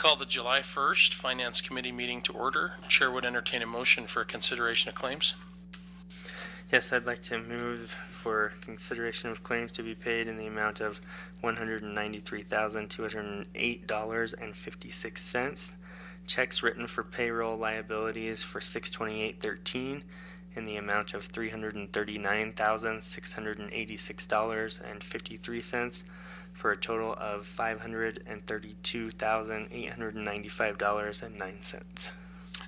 call the July 1st Finance Committee meeting to order. Chair would entertain a motion for consideration of claims. Yes, I'd like to move for consideration of claims to be paid in the amount of $193,208.56. Checks written for payroll liabilities for 6/28/13 in the amount of $339,686.53 for a total of $532,895.09.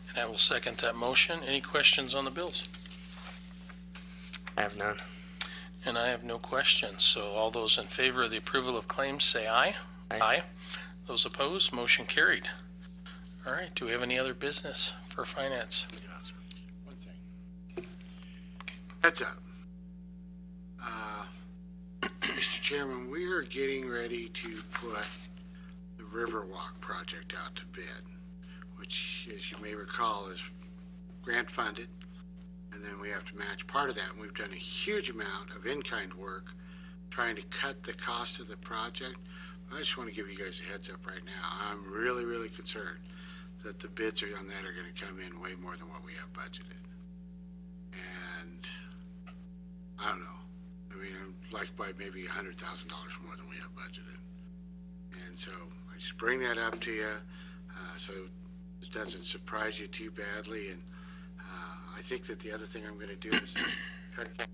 And I will second that motion. Any questions on the bills? I have none. And I have no questions. So all those in favor of the approval of claims say aye. Aye. Those opposed, motion carried. All right, do we have any other business for finance? One thing. Heads up. Mr. Chairman, we are getting ready to put the Riverwalk project out to bid, which, as you may recall, is grant funded, and then we have to match part of that. And we've done a huge amount of in-kind work trying to cut the cost of the project. I just want to give you guys a heads up right now. I'm really, really concerned that the bids on that are going to come in way more than what we have budgeted. And I don't know. I mean, like by maybe $100,000 more than we have budgeted. And so I just bring that up to you so it doesn't surprise you too badly. And I think that the other thing I'm going to do is try to get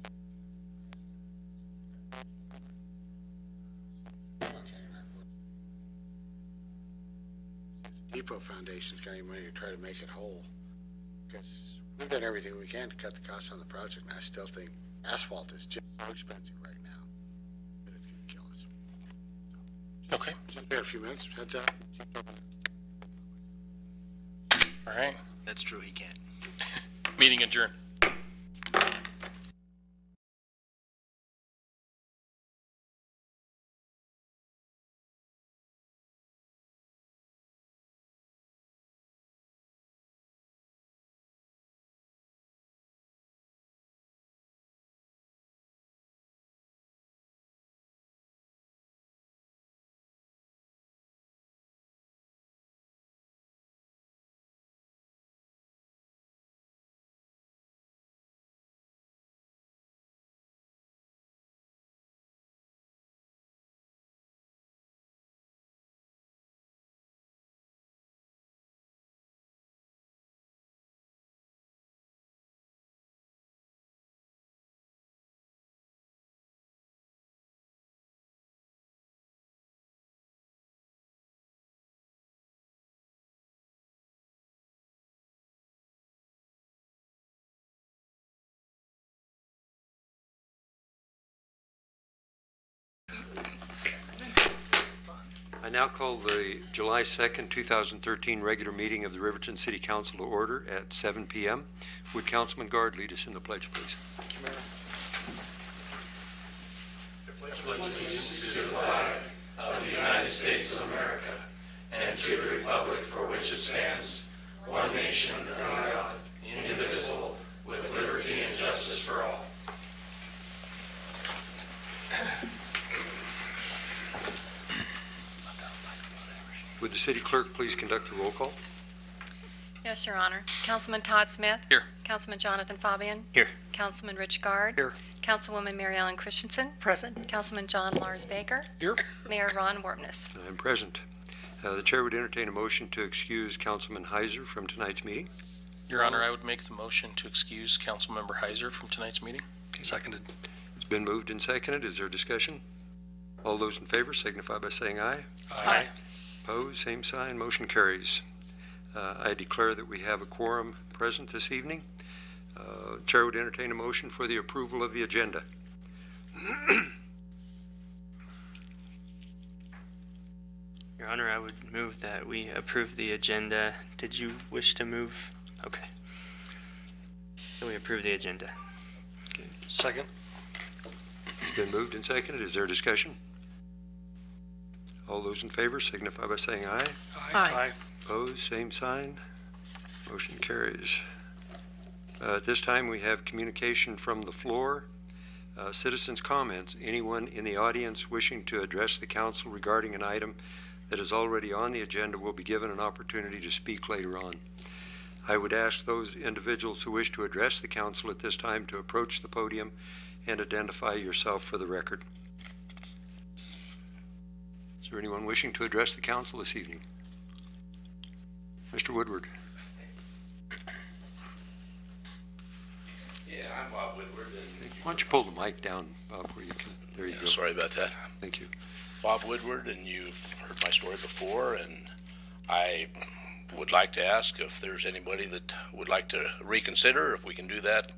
Depot Foundation's got any money to try to make it whole, because we've done everything we can to cut the costs on the project, and I still think asphalt is just so expensive right now that it's going to kill us. So, Okay. just got a few minutes, heads up. All right, That's true, he can't. meeting adjourned. I now call the July 2nd, 2013 regular meeting of the Riverton City Council to order at 7 p.m. Would Councilman Guard lead us in the pledge, please? Thank you, Mayor. Of the United States of America and to the republic for which it stands, one nation under God, indivisible, with liberty and justice for all. Would the city clerk please conduct the roll call? Yes, Your Honor. Councilman Todd Smith. Here. Councilman Jonathan Fabian. Here. Councilman Rich Guard. Here. Councilwoman Mary Ellen Christensen. Present. Councilman John Lars Baker. Here. Mayor Ron Warpness. I'm present. The chair would entertain a motion to excuse Councilman Heiser from tonight's meeting. Your Honor, I would make the motion to excuse Councilmember Heiser from tonight's meeting. Seconded. It's been moved and seconded. Is there discussion? All those in favor signify by saying aye. Aye. Opposed, same sign, motion carries. I declare that we have a quorum present this evening. Chair would entertain a motion for the approval of the agenda. Your Honor, I would move that we approve the agenda. Did you wish to move? Okay. So we approve the agenda. Second. It's been moved and seconded. Is there discussion? All those in favor signify by saying aye. Aye. Opposed, same sign. Motion carries. At this time, we have communication from the floor. Citizens' comments. Anyone in the audience wishing to address the council regarding an item that is already on the agenda will be given an opportunity to speak later on. I would ask those individuals who wish to address the council at this time to approach the podium and identify yourself for the record. Is there anyone wishing to address the council this evening? Mr. Woodward. Yeah, I'm Bob Woodward. Why don't you pull the mic down, Bob, where you can, there you go. Sorry about that. Thank you. Bob Woodward, and you've heard my story before, and I would like to ask if there's anybody that would like to reconsider, if we can do that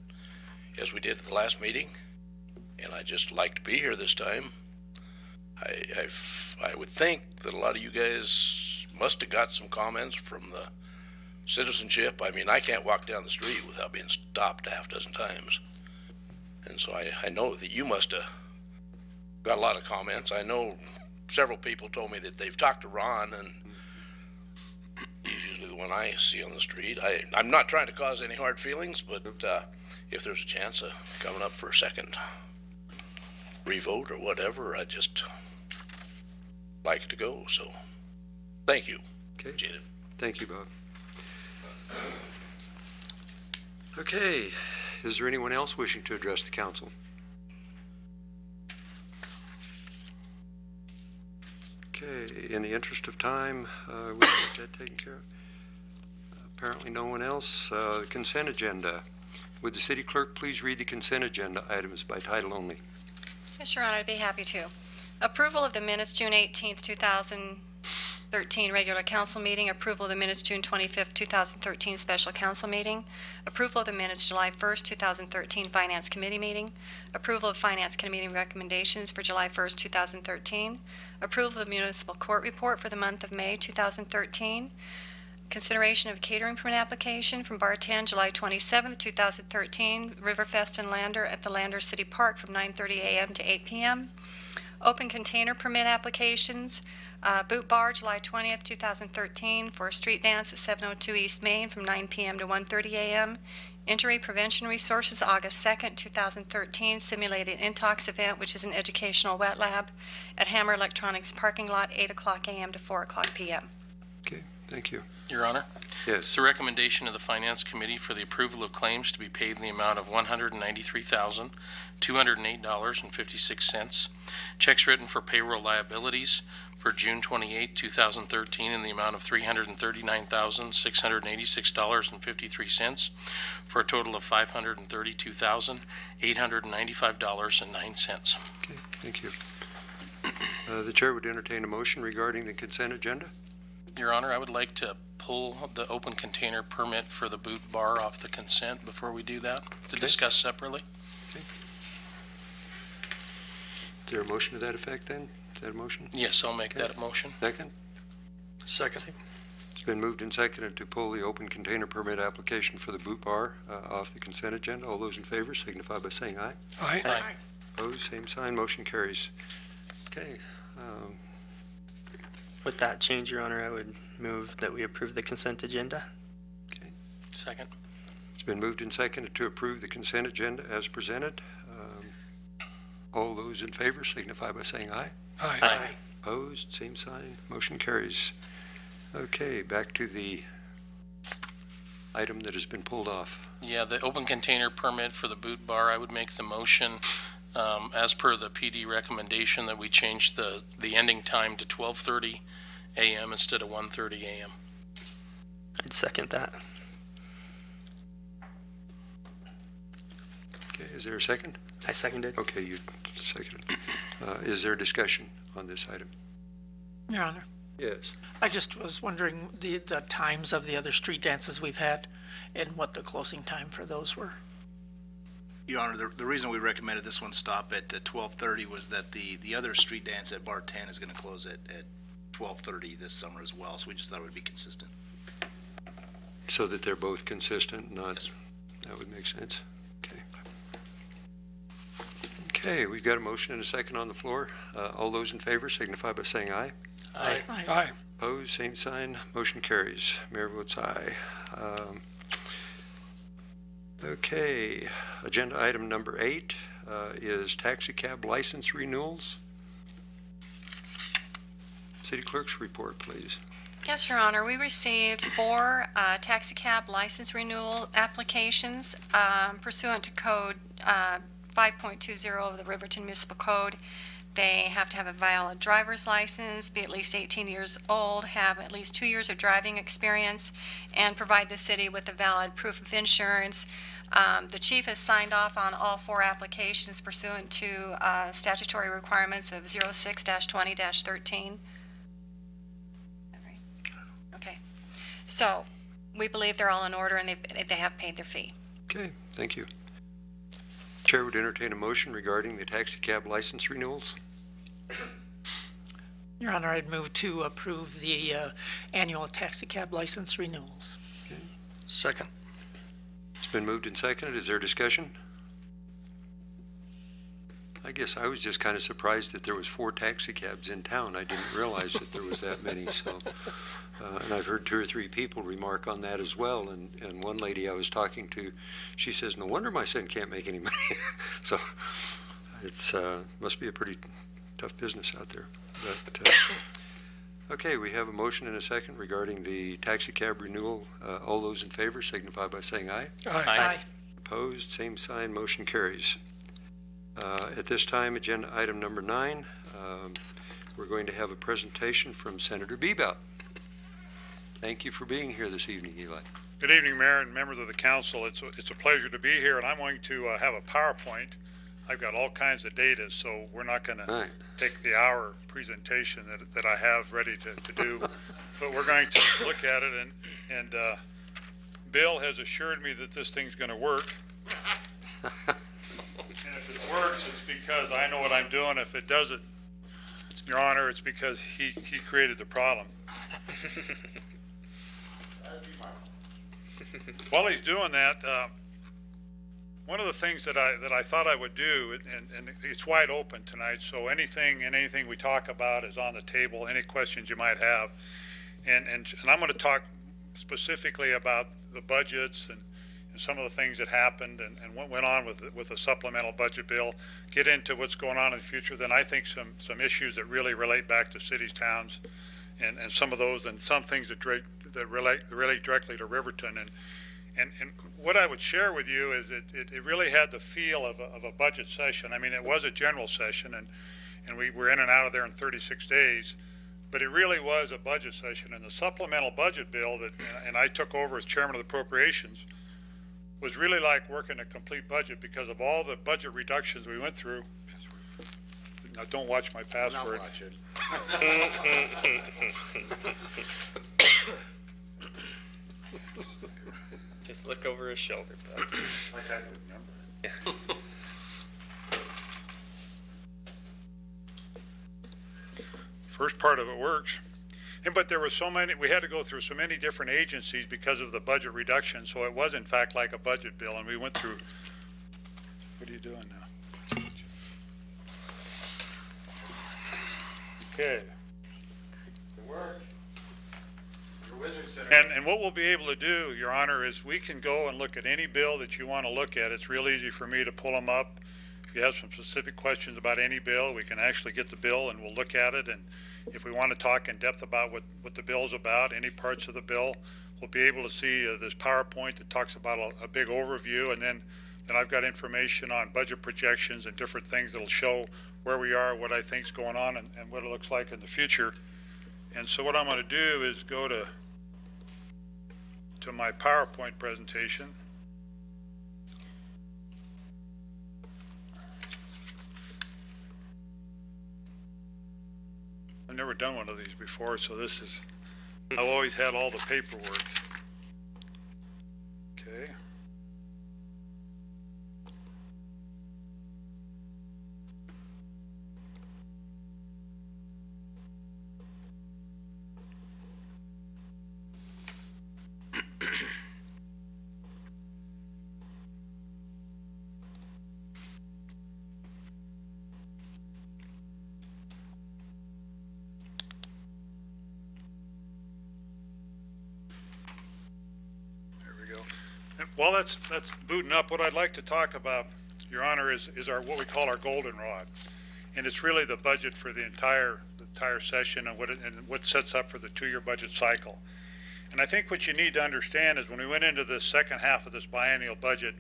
as we did at the last meeting. And I'd just like to be here this time. I would think that a lot of you guys must have got some comments from the citizenship. I mean, I can't walk down the street without being stopped a half dozen times. And so I know that you must have got a lot of comments. I know several people told me that they've talked to Ron, and he's usually the one I see on the street. I'm not trying to cause any hard feelings, but if there's a chance of coming up for a second revote or whatever, I'd just like it to go. So thank you. Okay. Appreciate it. Thank you, Bob. Okay, is there anyone else wishing to address the council? Okay, in the interest of time, we'll get that taken care of. Apparently no one else. Consent agenda. Would the city clerk please read the consent agenda items by title only? Yes, Your Honor, I'd be happy to. Approval of the minutes, June 18th, 2013, regular council meeting. Approval of the minutes, June 25th, 2013, special council meeting. Approval of the minutes, July 1st, 2013, finance committee meeting. Approval of finance committee recommendations for July 1st, 2013. Approval of the municipal court report for the month of May, 2013. Consideration of catering permit application from Bar 10, July 27th, 2013, Riverfest and Lander at the Lander City Park from 9:30 a.m. to 8 p.m. Open container permit applications, Boot Bar, July 20th, 2013, for a street dance at 702 East Main from 9 p.m. to 1:30 a.m. Injury Prevention Resources, August 2nd, 2013, simulated intox event, which is an educational wet lab at Hammer Electronics parking lot, 8 o'clock a.m. to 4 o'clock p.m. Okay, thank you. Your Honor, Yes. it's the recommendation of the Finance Committee for the approval of claims to be paid in the amount of $193,208.56. Checks written for payroll liabilities for June 28, 2013 in the amount of $339,686.53 for a total of $532,895.09. Okay, thank you. The chair would entertain a motion regarding the consent agenda. Your Honor, I would like to pull the open container permit for the Boot Bar off the consent before we do that, to Okay. discuss separately. Is there a motion to that effect then? Is that a motion? Yes, I'll make that a motion. Second? Second. It's been moved and seconded to pull the open container permit application for the Boot Bar off the consent agenda. All those in favor signify by saying aye. Aye. Opposed, same sign, motion carries. Okay, With that change, Your Honor, I would move that we approve the consent agenda. Second. it's been moved and seconded to approve the consent agenda as presented. All those in favor signify by saying aye. Aye. Opposed, same sign, motion carries. Okay, back to the item that has been pulled off. Yeah, the open container permit for the Boot Bar, I would make the motion, as per the PD recommendation, that we change the ending time to 12:30 a.m. instead of 1:30 a.m. I'd second that. Okay, is there a second? I seconded. Okay, you seconded. Is there discussion on this item? Your Honor, Yes. I just was wondering the times of the other street dances we've had and what the closing time for those were. Your Honor, the reason we recommended this one stop at 12:30 was that the other street dance at Bar 10 is going to close at 12:30 this summer as well, so we just thought it would be consistent. So that they're both consistent, not, Yes, sir. that would make sense. Okay. Okay, we've got a motion and a second on the floor. All those in favor signify by saying aye. Aye. Aye. Opposed, same sign, motion carries. Mayor votes aye. Okay, agenda item number 8 is taxi cab license renewals. City Clerk's report, please. Yes, Your Honor, we received 4 taxi cab license renewal applications pursuant to Code 5.20 of the Riverton Municipal Code. They have to have a valid driver's license, be at least 18 years old, have at least 2 years of driving experience, and provide the city with a valid proof of insurance. The chief has signed off on all 4 applications pursuant to statutory requirements of 06-20-13. Okay, so we believe they're all in order and they have paid their fee. Okay, thank you. Chair would entertain a motion regarding the taxi cab license renewals. Your Honor, I'd move to approve the annual taxi cab license renewals. Second. It's been moved and seconded. Is there discussion? I guess I was just kind of surprised that there was 4 taxi cabs in town. I didn't realize that there was that many, so. And I've heard 2 or 3 people remark on that as well. And one lady I was talking to, she says, no wonder my son can't make any money. So it's, must be a pretty tough business out there. But, okay, we have a motion and a second regarding the taxi cab renewal. All those in favor signify by saying aye. Aye. Opposed, same sign, motion carries. At this time, agenda item number 9, we're going to have a presentation from Senator Bebout. Thank you for being here this evening, Eli. Good evening, Mayor and members of the council. It's a pleasure to be here, and I'm going to have a PowerPoint. I've got all kinds of data, so we're not going to take the hour presentation that I have ready to do, but we're going to look at it, and Bill has assured me that this thing's going to work. And if it works, it's because I know what I'm doing. If it doesn't, Your Honor, it's because he created the problem. While he's doing that, one of the things that I thought I would do, and it's wide open tonight, so anything we talk about is on the table, any questions you might have. And I'm going to talk specifically about the budgets and some of the things that happened and what went on with the supplemental budget bill, get into what's going on in the future, then I think some issues that really relate back to cities, towns, and some of those, and some things that relate directly to Riverton. And what I would share with you is it really had the feel of a budget session. I mean, it was a general session, and we were in and out of there in 36 days, but it really was a budget session. And the supplemental budget bill and I took over as chairman of the appropriations was really like working a complete budget because of all the budget reductions we went through. Now, don't watch my password. Not watch it. Just look over his shoulder, bud. Like I would remember. First part of it works. But there were so many, we had to go through so many different agencies because of the budget reduction. So it was in fact like a budget bill, and we went through, what are you doing now? Okay. It worked. Your wizard center. And what we'll be able to do, Your Honor, is we can go and look at any bill that you want to look at. It's real easy for me to pull them up. If you have some specific questions about any bill, we can actually get the bill and we'll look at it. And if we want to talk in depth about what the bill's about, any parts of the bill, we'll be able to see this PowerPoint that talks about a big overview. And then I've got information on budget projections and different things that'll show where we are, what I think's going on, and what it looks like in the future. And so what I'm going to do is go to my PowerPoint presentation. I've never done one of these before, so this is, I've always had all the paperwork. Okay. While that's booting up, what I'd like to talk about, Your Honor, is what we call our goldenrod. And it's really the budget for the entire entire session and what sets up for the 2-year budget cycle. And I think what you need to understand is when we went into the second half of this biennial budget,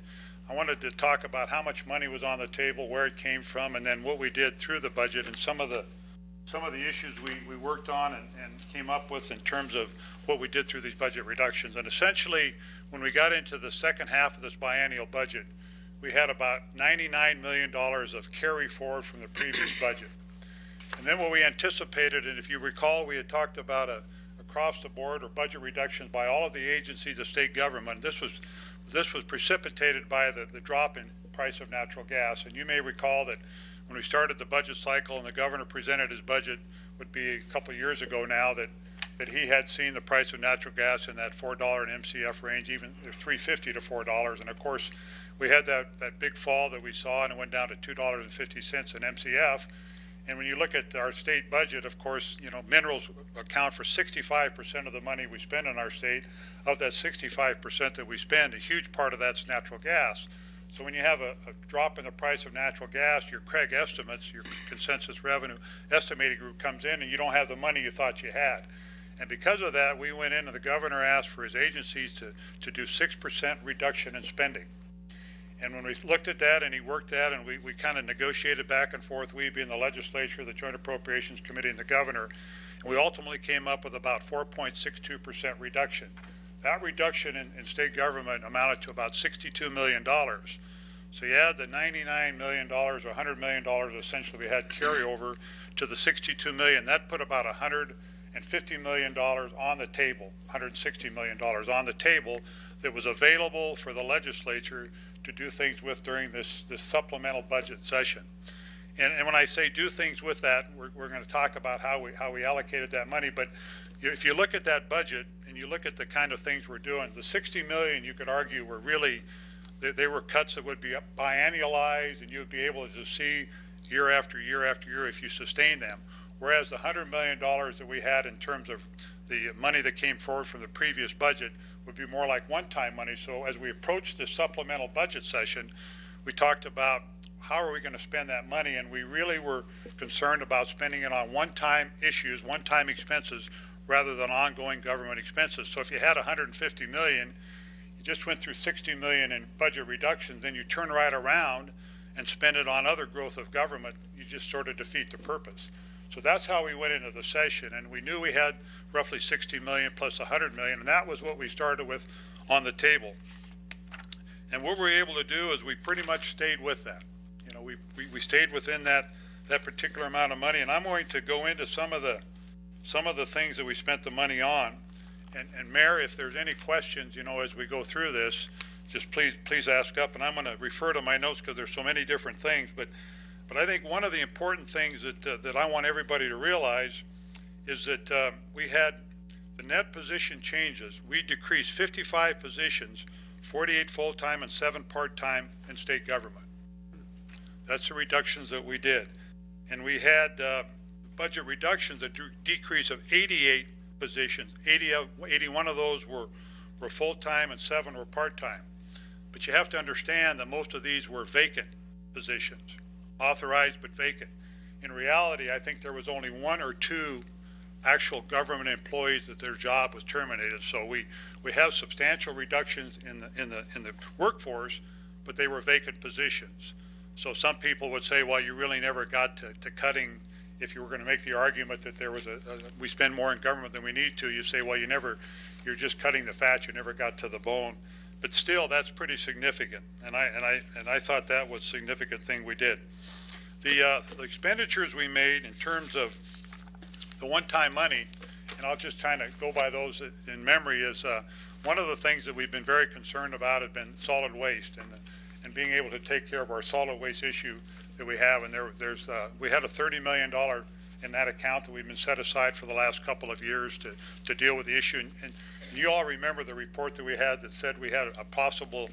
I wanted to talk about how much money was on the table, where it came from, and then what we did through the budget and some of the issues we worked on and came up with in terms of what we did through these budget reductions. And essentially, when we got into the second half of this biennial budget, we had about $99 million of carry forward from the previous budget. And then what we anticipated, and if you recall, we had talked about across the board or budget reductions by all of the agencies of state government. This was precipitated by the drop in price of natural gas. And you may recall that when we started the budget cycle and the governor presented his budget, would be a couple of years ago now, that he had seen the price of natural gas in that $4 an MCF range, even $3.50 to $4. And of course, we had that big fall that we saw, and it went down to $2.50 an MCF. And when you look at our state budget, of course, minerals account for 65% of the money we spend in our state. Of that 65% that we spend, a huge part of that's natural gas. So when you have a drop in the price of natural gas, your CREG estimates, your consensus revenue estimating group comes in and you don't have the money you thought you had. And because of that, we went in and the governor asked for his agencies to do 6% reduction in spending. And when we looked at that and he worked that and we kind of negotiated back and forth, we being the legislature, the Joint Appropriations Committee, and the governor, and we ultimately came up with about 4.62% reduction. That reduction in state government amounted to about $62 million. So you add the $99 million or $100 million essentially we had carryover to the $62 million. That put about $150 million on the table, $160 million on the table that was available for the legislature to do things with during this supplemental budget session. And when I say do things with that, we're going to talk about how we allocated that money. But if you look at that budget and you look at the kind of things we're doing, the $60 million, you could argue, were really, they were cuts that would be biannualized and you'd be able to see year after year after year if you sustain them. Whereas the $100 million that we had in terms of the money that came forward from the previous budget would be more like one-time money. So as we approached this supplemental budget session, we talked about how are we going to spend that money, and we really were concerned about spending it on one-time issues, one-time expenses, rather than ongoing government expenses. So if you had $150 million, you just went through $60 million in budget reductions, then you turn right around and spend it on other growth of government, you just sort of defeat the purpose. So that's how we went into the session, and we knew we had roughly $60 million plus $100 million, and that was what we started with on the table. And what we were able to do is we pretty much stayed with that. We stayed within that particular amount of money, and I'm going to go into some of the things that we spent the money on. And Mayor, if there's any questions, as we go through this, just please ask up, and I'm going to refer to my notes because there's so many different things. But I think one of the important things that I want everybody to realize is that we had the net position changes. We decreased 55 positions, 48 full-time and 7 part-time in state government. That's the reductions that we did. And we had budget reductions, a decrease of 88 positions. 81 of those were full-time and 7 were part-time. But you have to understand that most of these were vacant positions, authorized but vacant. In reality, I think there was only 1 or 2 actual government employees that their job was terminated. So we have substantial reductions in the workforce, but they were vacant positions. So some people would say, well, you really never got to cutting. If you were going to make the argument that there was we spend more in government than we need to, you say, well, you're just cutting the fat. You never got to the bone. But still, that's pretty significant. And I thought that was a significant thing we did. The expenditures we made in terms of the one-time money, and I'll just kind of go by those in memory, is one of the things that we've been very concerned about has been solid waste and being able to take care of our solid waste issue that we have. And we had a $30 million in that account that we've been set aside for the last couple of years to deal with the issue. And you all remember the report that we had that said we had a possible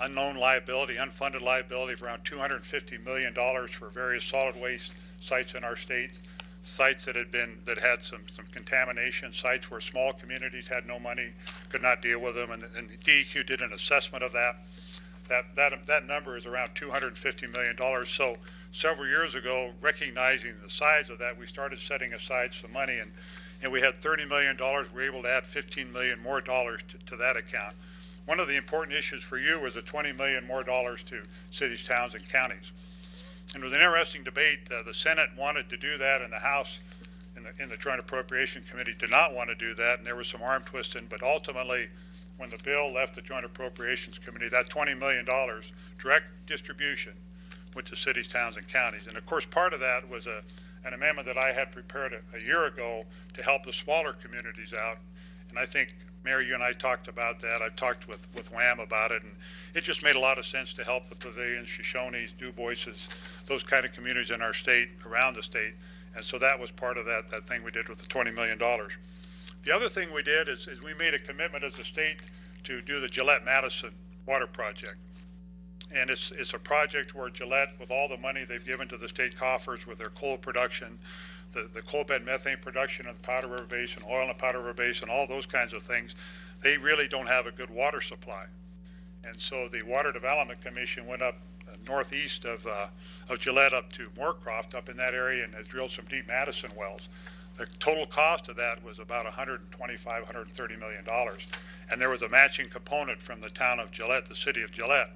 unknown liability, unfunded liability of around $250 million for various solid waste sites in our state, sites that had some contamination, sites where small communities had no money, could not deal with them, and the DEQ did an assessment of that. That number is around $250 million. several years ago, recognizing the size of that, we started setting aside some money, and we had $30 million. We were able to add $15 million more dollars to that account. One of the important issues for you was the $20 million more dollars to cities, towns, and counties. And it was an interesting debate. The Senate wanted to do that, and the House in the Joint Appropriation Committee did not want to do that, and there was some arm twisting. But ultimately, when the bill left the Joint Appropriations Committee, that $20 million direct distribution went to cities, towns, and counties. And of course, part of that was an amendment that I had prepared a year ago to help the smaller communities out. And I think, Mayor, you and I talked about that. I've talked with Wham about it, and it just made a lot of sense to help the Pavilions, Shoshones, Du Boises, those kind of communities in our state, around the state. And so that was part of that thing we did with the $20 million. The other thing we did is we made a commitment as a state to do the Gillette-Madison water project. And it's a project where Gillette, with all the money they've given to the state coffers with their coal production, the coal bed methane production in the Powder River Basin, oil in the Powder River Basin, all those kinds of things, they really don't have a good water supply. And so the Water Development Commission went up northeast of Gillette up to Moorcroft, up in that area, and has drilled some deep Madison wells. The total cost of that was about $130 million. And there was a matching component from the town of Gillette, the city of Gillette.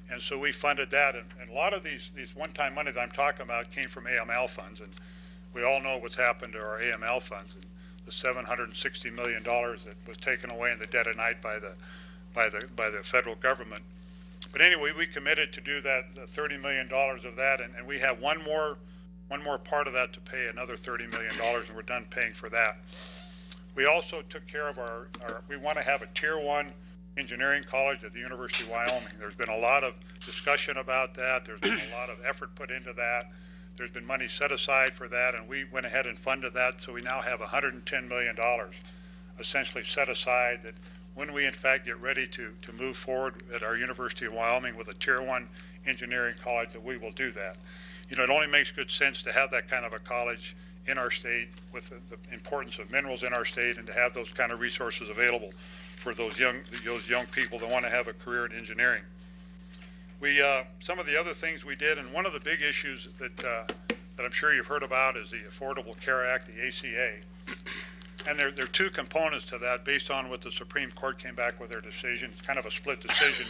And so we funded that, and a lot of these one-time money that I'm talking about came from AML funds, and we all know what's happened to our AML funds, and the $760 million that was taken away in the dead of night by the federal government. But anyway, we committed to do that, the $30 million of that, and we have one more part of that to pay, another $30 million, and we're done paying for that. We also took care of we want to have a Tier 1 engineering college at the University of Wyoming. There's been a lot of discussion about that. There's been a lot of effort put into that. There's been money set aside for that, and we went ahead and funded that. So we now have $110 million essentially set aside that when we in fact get ready to move forward at our University of Wyoming with a Tier 1 engineering college, that we will do that. You know, it only makes good sense to have that kind of a college in our state with the importance of minerals in our state, and to have those kind of resources available for those young people that want to have a career in engineering. Some of the other things we did, and one of the big issues that I'm sure you've heard about, is the Affordable Care Act, the ACA. And there are two components to that based on what the Supreme Court came back with their decision. It's kind of a split decision,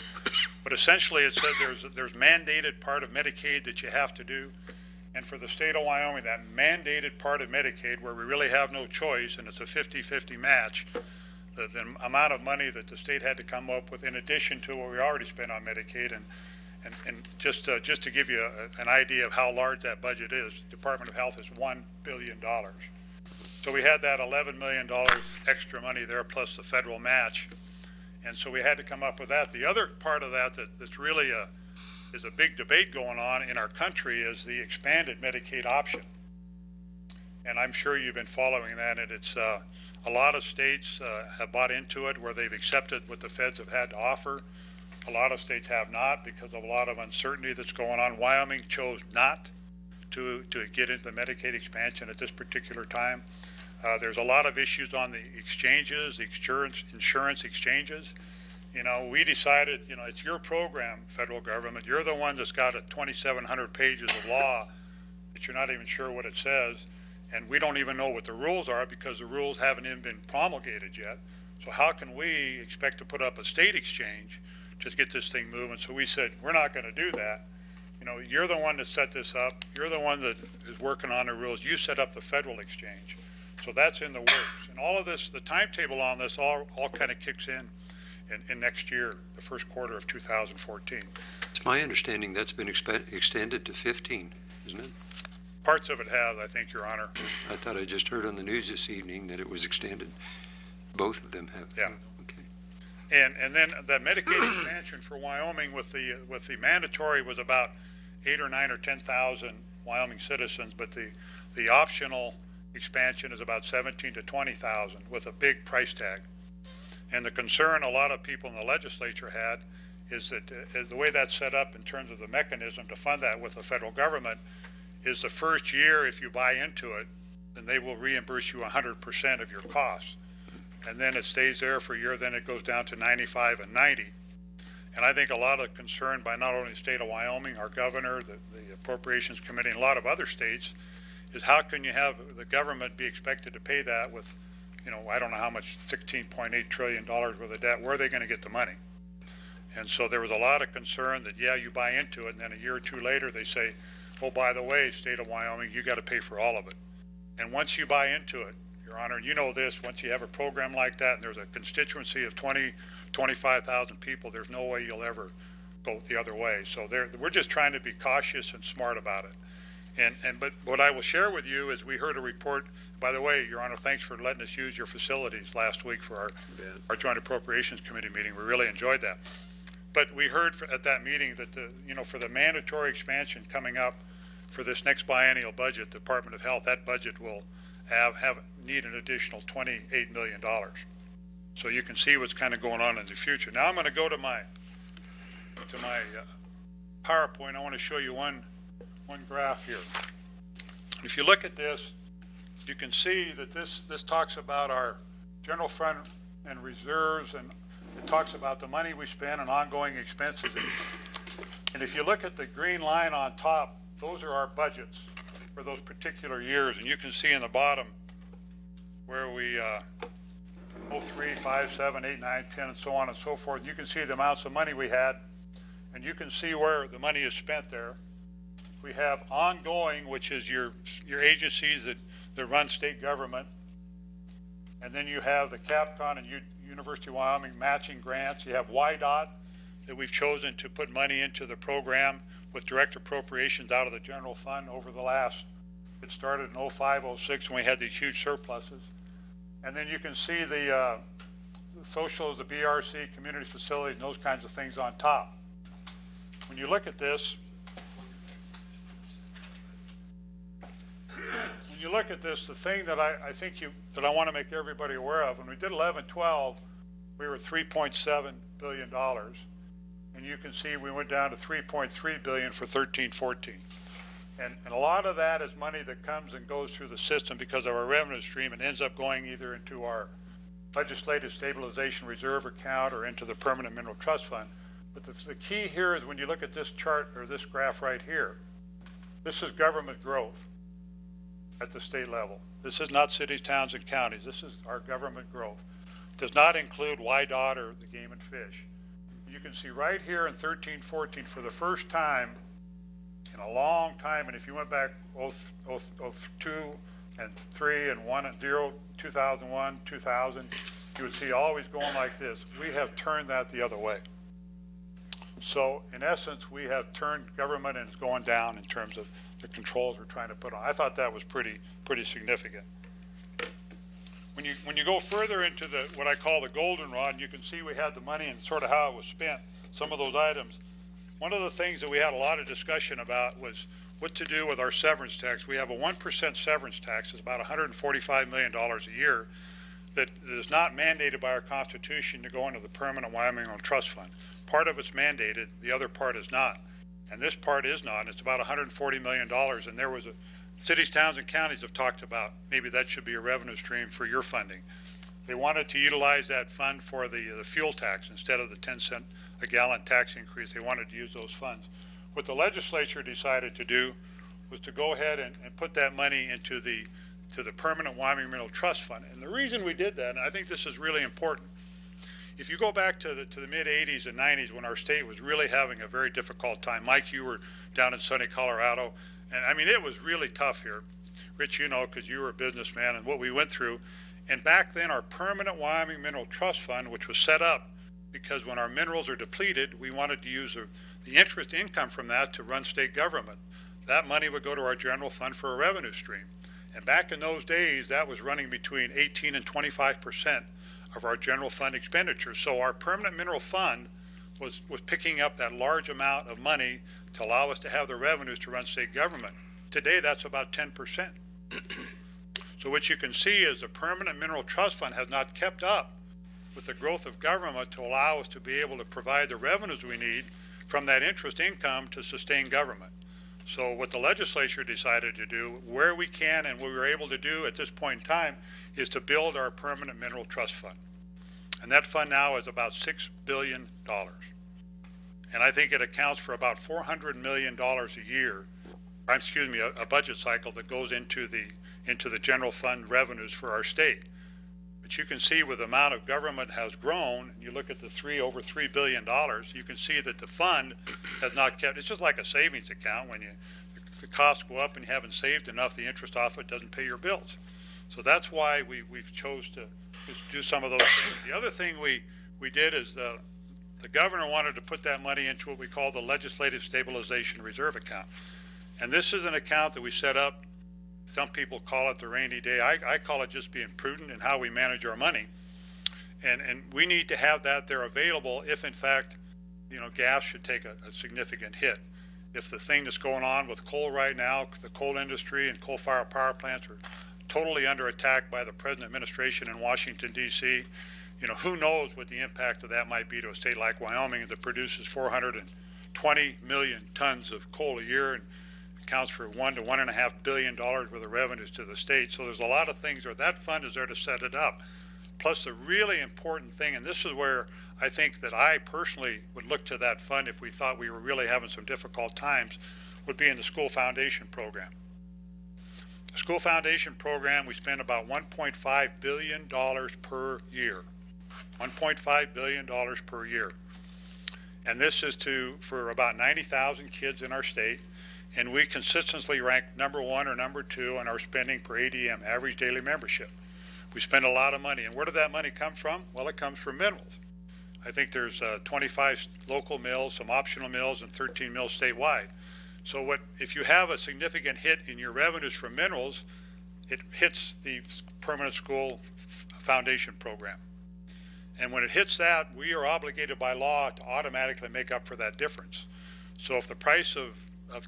but essentially it says there's mandated part of Medicaid that you have to do. And for the state of Wyoming, that mandated part of Medicaid, where we really have no choice, and it's a 50-50 match, the amount of money that the state had to come up with in addition to what we already spent on Medicaid. And just to give you an idea of how large that budget is, Department of Health is $1 billion. So we had that $11 million extra money there, plus the federal match. And so we had to come up with that. The other part of that's really is a big debate going on in our country is the expanded Medicaid option. And I'm sure you've been following that, and it's a lot of states have bought into it, where they've accepted what the feds have had to offer. A lot of states have not, because of a lot of uncertainty that's going on. Wyoming chose not to get into the Medicaid expansion at this particular time. There's a lot of issues on the exchanges, the insurance exchanges. You know, we decided, you know, it's your program, federal government. You're the one that's got 2,700 pages of law that you're not even sure what it says. And we don't even know what the rules are, because the rules haven't even been promulgated yet. So how can we expect to put up a state exchange to get this thing moving? So we said, we're not going to do that. You know, you're the one that set this up. You're the one that is working on the rules. You set up the federal exchange. So that's in the works. And all of this, the timetable on this all kind of kicks in next year, the first quarter of 2014. It's my understanding that's been extended to 15, isn't it? Parts of it have, I think, Your Honor. I thought I just heard on the news this evening that it was extended. Both of them have. Yeah. Okay. And then the Medicaid expansion for Wyoming with the mandatory was about 8 or 9 or 10,000 Wyoming citizens, but the optional expansion is about 17 to 20,000 with a big price tag. And the concern a lot of people in the legislature had is that the way that's set up in terms of the mechanism to fund that with the federal government is the first year, if you buy into it, then they will reimburse you 100% of your costs. And then it stays there for a year, then it goes down to 95 and 90. And I think a lot of concern by not only the state of Wyoming, our governor, the Appropriations Committee, and a lot of other states, is how can you have the government be expected to pay that with, I don't know how much, $16.8 trillion worth of debt. Where are they going to get the money? And so there was a lot of concern that, you buy into it, and then a year or two later they say, oh, by the way, state of Wyoming, you got to pay for all of it. And once you buy into it, Your Honor, and you know this, once you have a program like that and there's a constituency of 25,000 people, there's no way you'll ever go the other way. So we're just trying to be cautious and smart about it. But what I will share with you is we heard a report, by the way, Your Honor, thanks for letting us use your facilities last week for our Joint Appropriations Committee meeting. We really enjoyed that. But we heard at that meeting that for the mandatory expansion coming up for this next biennial budget, the Department of Health, that budget will need an additional $28 million. So you can see what's kind of going on in the future. Now I'm going to go to my PowerPoint. I want to show you one graph here. If you look at this, you can see that this talks about our general fund and reserves, and it talks about the money we spend and ongoing expenses. And if you look at the green line on top, those are our budgets for those particular years. And you can see in the bottom where we 03, 5, 7, 8, 9, 10, and so on and so forth. You can see the amounts of money we had, and you can see where the money is spent there. We have ongoing, which is your agencies that run state government. And then you have the CAPCON and University of Wyoming matching grants. You have YDOT that we've chosen to put money into the program with direct appropriations out of the general fund over the last, it started in 05, 06 when we had these huge surpluses. And then you can see the socials, the BRC, community facilities, and those kinds of things on top. When you look at this, the thing that I think that I want to make everybody aware of, when we did 11-12, we were at $3.7 billion. And you can see we went down to $3.3 billion for 13-14. And a lot of that is money that comes and goes through the system because of our revenue stream and ends up going either into our legislative stabilization reserve account or into the permanent mineral trust fund. But the key here is when you look at this chart or this graph right here, this is government growth at the state level. This is not cities, towns, and counties. This is our government growth. Does not include YDOT or the game and fish. You can see right here in 13-14 for the first time in a long time, and if you went back 02 and 3 and 1 and 0, 2001, 2000, you would see always going like this. We have turned that the other way. So in essence, we have turned government and it's going down in terms of the controls we're trying to put on. I thought that was pretty significant. When you go further into what I call the goldenrod, and you can see we had the money and sort of how it was spent, some of those items. One of the things that we had a lot of discussion about was what to do with our severance tax. We have a 1% severance tax. It's about $145 million a year that is not mandated by our Constitution to go into the Permanent Wyoming Mineral Trust Fund. Part of it's mandated, the other part is not. And this part is not, and it's about $140 million. And there was cities, towns, and counties have talked about maybe that should be a revenue stream for your funding. They wanted to utilize that fund for the fuel tax instead of the 10-cent a gallon tax increase. They wanted to use those funds. What the legislature decided to do was to go ahead and put that money into the Permanent Wyoming Mineral Trust Fund. And the reason we did that, and I think this is really important, if you go back to the mid-'80s and '90s when our state was really having a very difficult time. Mike, you were down in sunny Colorado, and I mean, it was really tough here. Rich, you know, because you were a businessman and what we went through. And back then, our Permanent Wyoming Mineral Trust Fund, which was set up because when our minerals are depleted, we wanted to use the interest income from that to run state government. That money would go to our general fund for a revenue stream. And back in those days, that was running between 18 and 25% of our general fund expenditures. So our permanent mineral fund was picking up that large amount of money to allow us to have the revenues to run state government. Today, that's about 10%. So what you can see is the permanent mineral trust fund has not kept up with the growth of government to allow us to be able to provide the revenues we need from that interest income to sustain government. So what the legislature decided to do, where we can and what we were able to do at this point in time, is to build our permanent mineral trust fund. And that fund now is about $6 billion. And I think it accounts for about $400 million a year, a budget cycle that goes into the general fund revenues for our state. But you can see with the amount of government has grown, and you look at the over $3 billion, you can see that the fund has not kept, it's just like a savings account. When the costs go up and you haven't saved enough, the interest off it doesn't pay your bills. So that's why we've chose to do some of those things. The other thing we did is the governor wanted to put that money into what we call the Legislative Stabilization Reserve Account. And this is an account that we set up. Some people call it the rainy day. I call it just being prudent in how we manage our money. And we need to have that there available if, in fact, gas should take a significant hit. If the thing that's going on with coal right now, the coal industry and coal-fired power plants are totally under attack by the present administration in Washington, D.C., who knows what the impact of that might be to a state like Wyoming that produces 420 million tons of coal a year and accounts for $1 to $1.5 billion worth of revenues to the state. So there's a lot of things that fund is there to set it up. Plus the really important thing, and this is where I think that I personally would look to that fund if we thought we were really having some difficult times, would be in the school foundation program. The school foundation program, we spend about $1.5 billion per year. $1.5 billion per year. And this is for about 90,000 kids in our state. And we consistently rank number 1 or number 2 on our spending per ADM, average daily membership. We spend a lot of money. And where did that money come from? Well, it comes from minerals. I think there's 25 local mills, some optional mills, and 13 mills statewide. So if you have a significant hit in your revenues from minerals, it hits the permanent school foundation program. And when it hits that, we are obligated by law to automatically make up for that difference. So if the price of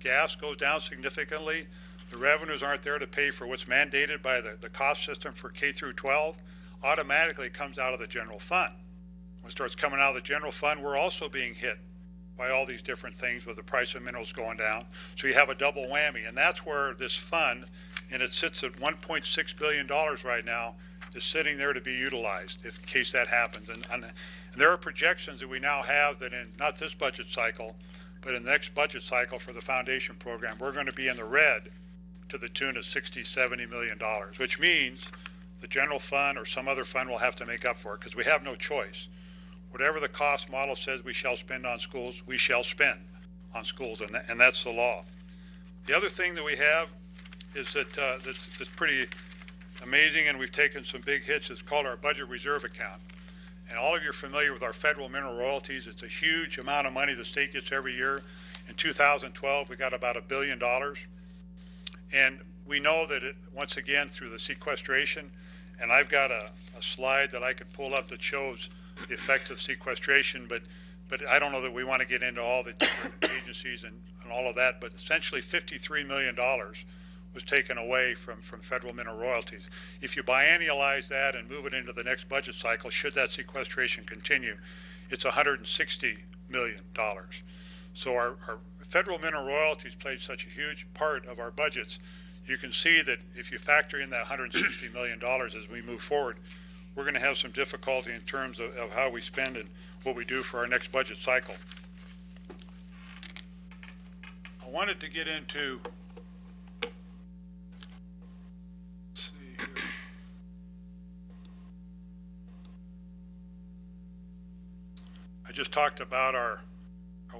gas goes down significantly, the revenues aren't there to pay for what's mandated by the cost system for K through 12, automatically it comes out of the general fund. When it starts coming out of the general fund, we're also being hit by all these different things with the price of minerals going down. So you have a double whammy, and that's where this fund, and it sits at $1.6 billion right now, is sitting there to be utilized in case that happens. And there are projections that we now have that in not this budget cycle, but in the next budget cycle for the foundation program, we're going to be in the red to the tune of $60-70 million, which means the general fund or some other fund will have to make up for it because we have no choice. Whatever the cost model says we shall spend on schools, we shall spend on schools, and that's the law. The other thing that we have is that that's pretty amazing, and we've taken some big hits. It's called our budget reserve account. And all of you are familiar with our federal mineral royalties. It's a huge amount of money the state gets every year. In 2012, we got about $1 billion. And we know that once again, through the sequestration, and I've got a slide that I could pull up that shows the effect of sequestration, but I don't know that we want to get into all the different agencies and all of that, but essentially $53 million was taken away from federal mineral royalties. If you biennialize that and move it into the next budget cycle, should that sequestration continue, it's $160 million. So our federal mineral royalties played such a huge part of our budgets. You can see that if you factor in that $160 million as we move forward, we're going to have some difficulty in terms of how we spend and what we do for our next budget cycle. I wanted to get into, let's see here. I just talked about our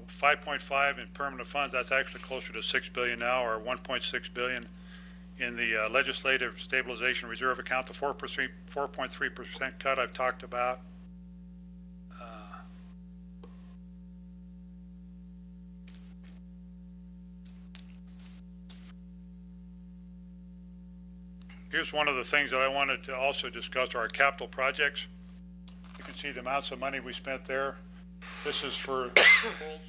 5.5 in permanent funds. That's actually closer to $6 billion now, or 1.6 billion in the legislative stabilization reserve account. The 4.3% cut I've talked about. Here's one of the things that I wanted to also discuss, our capital projects. You can see the amounts of money we spent there. This is for schools.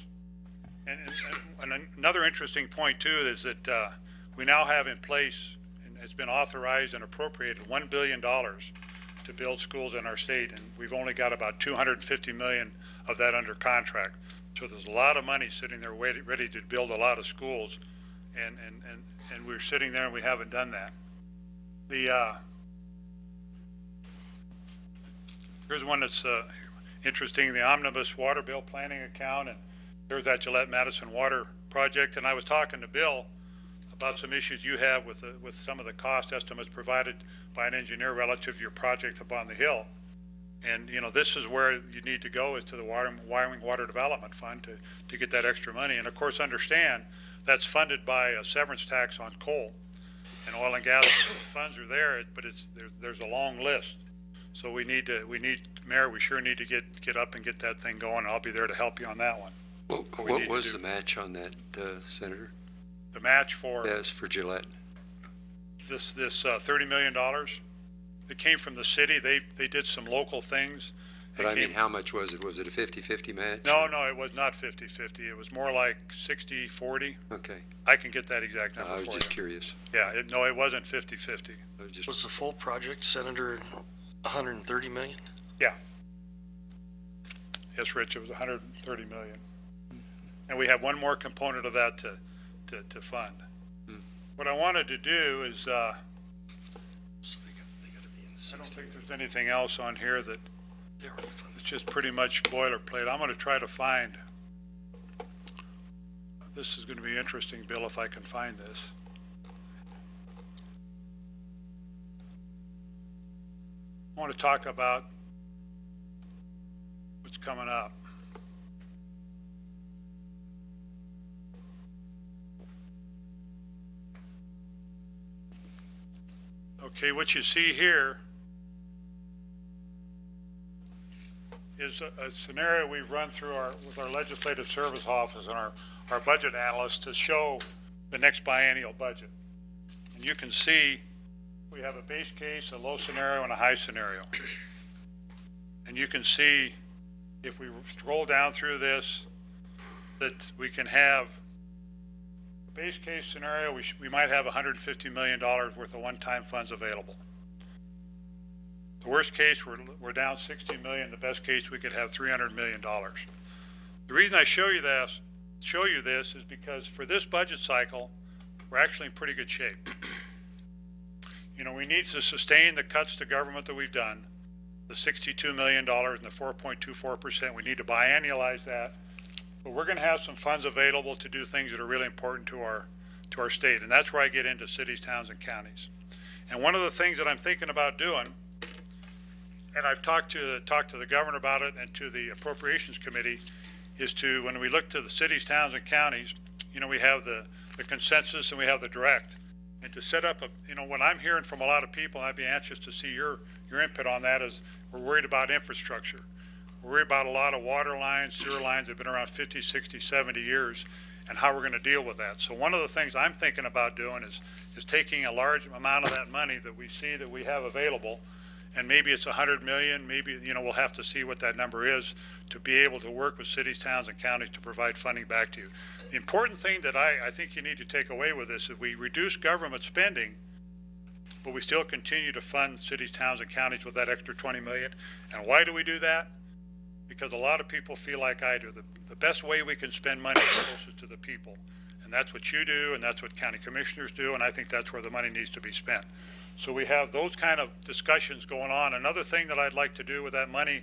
And another interesting point too is that we now have in place and has been authorized and appropriated $1 billion to build schools in our state, and we've only got about $250 million of that under contract. So there's a lot of money sitting there ready to build a lot of schools, and we're sitting there and we haven't done that. Here's one that's interesting, the omnibus water bill planning account, and there's that Gillette Madison Water project, and I was talking to Bill about some issues you have with some of the cost estimates provided by an engineer relative to your project up on the hill. And, you know, this is where you need to go, is to the Wyoming Water Development Fund to get that extra money. And of course, understand that's funded by a severance tax on coal and oil and gas. The funds are there, but there's a long list. So Mayor, we sure need to get up and get that thing going. I'll be there to help you on that one. What was the match on that, Senator? The match for Yes, for Gillette. this $30 million, it came from the city. They did some local things. But I mean, how much was it? Was it a 50-50 match? No, it was not 50-50. It was more like 60-40. Okay, I can get that exact number I was for just you. curious. Yeah, it wasn't 50-50. I was just, Was the full project, Senator, 130 million? Yes, Rich, it was 130 million. And we have one more component of that to fund. What I wanted to do is, So they got to be in I don't think there's anything else on here that They already funded. it's just pretty much boilerplate. I'm going to try to find, this is going to be interesting, Bill, if I can find this. I want to talk about what's coming up. Okay, what you see here is a scenario we've run through with our legislative service office and our budget analysts to show the next biennial budget. And you can see we have a base case, a low scenario, and a high scenario. And you can see if we scroll down through this, that we can have a base case scenario, we might have $150 million worth of one-time funds available. The worst case, we're down 60 million. The best case, we could have $300 million. The reason I show you this is because for this budget cycle, we're actually in pretty good shape. You know, we need to sustain the cuts to government that we've done, the $62 million and the 4.24%. We need to biannualize that. But we're going to have some funds available to do things that are really important to our state. And that's where I get into cities, towns, and counties. And one of the things that I'm thinking about doing, and I've talked to the governor about it and to the appropriations committee, is to, when we look to the cities, towns, and counties, you know, we have the consensus and we have the direct. And to set up what I'm hearing from a lot of people, and I'd be anxious to see your input on that, is we're worried about infrastructure. We're worried about a lot of water lines, sewer lines that have been around 50, 60, 70 years, and how we're going to deal with that. So one of the things I'm thinking about doing is taking a large amount of that money that we see that we have available, and maybe it's 100 million, maybe, we'll have to see what that number is, to be able to work with cities, towns, and counties to provide funding back to you. The important thing that I think you need to take away with this is we reduce government spending, but we still continue to fund cities, towns, and counties with that extra 20 million. And why do we do that? Because a lot of people feel like I do. The best way we can spend money is closer to the people. And that's what you do, and that's what county commissioners do, and I think that's where the money needs to be spent. So we have those kind of discussions going on. Another thing that I'd like to do with that money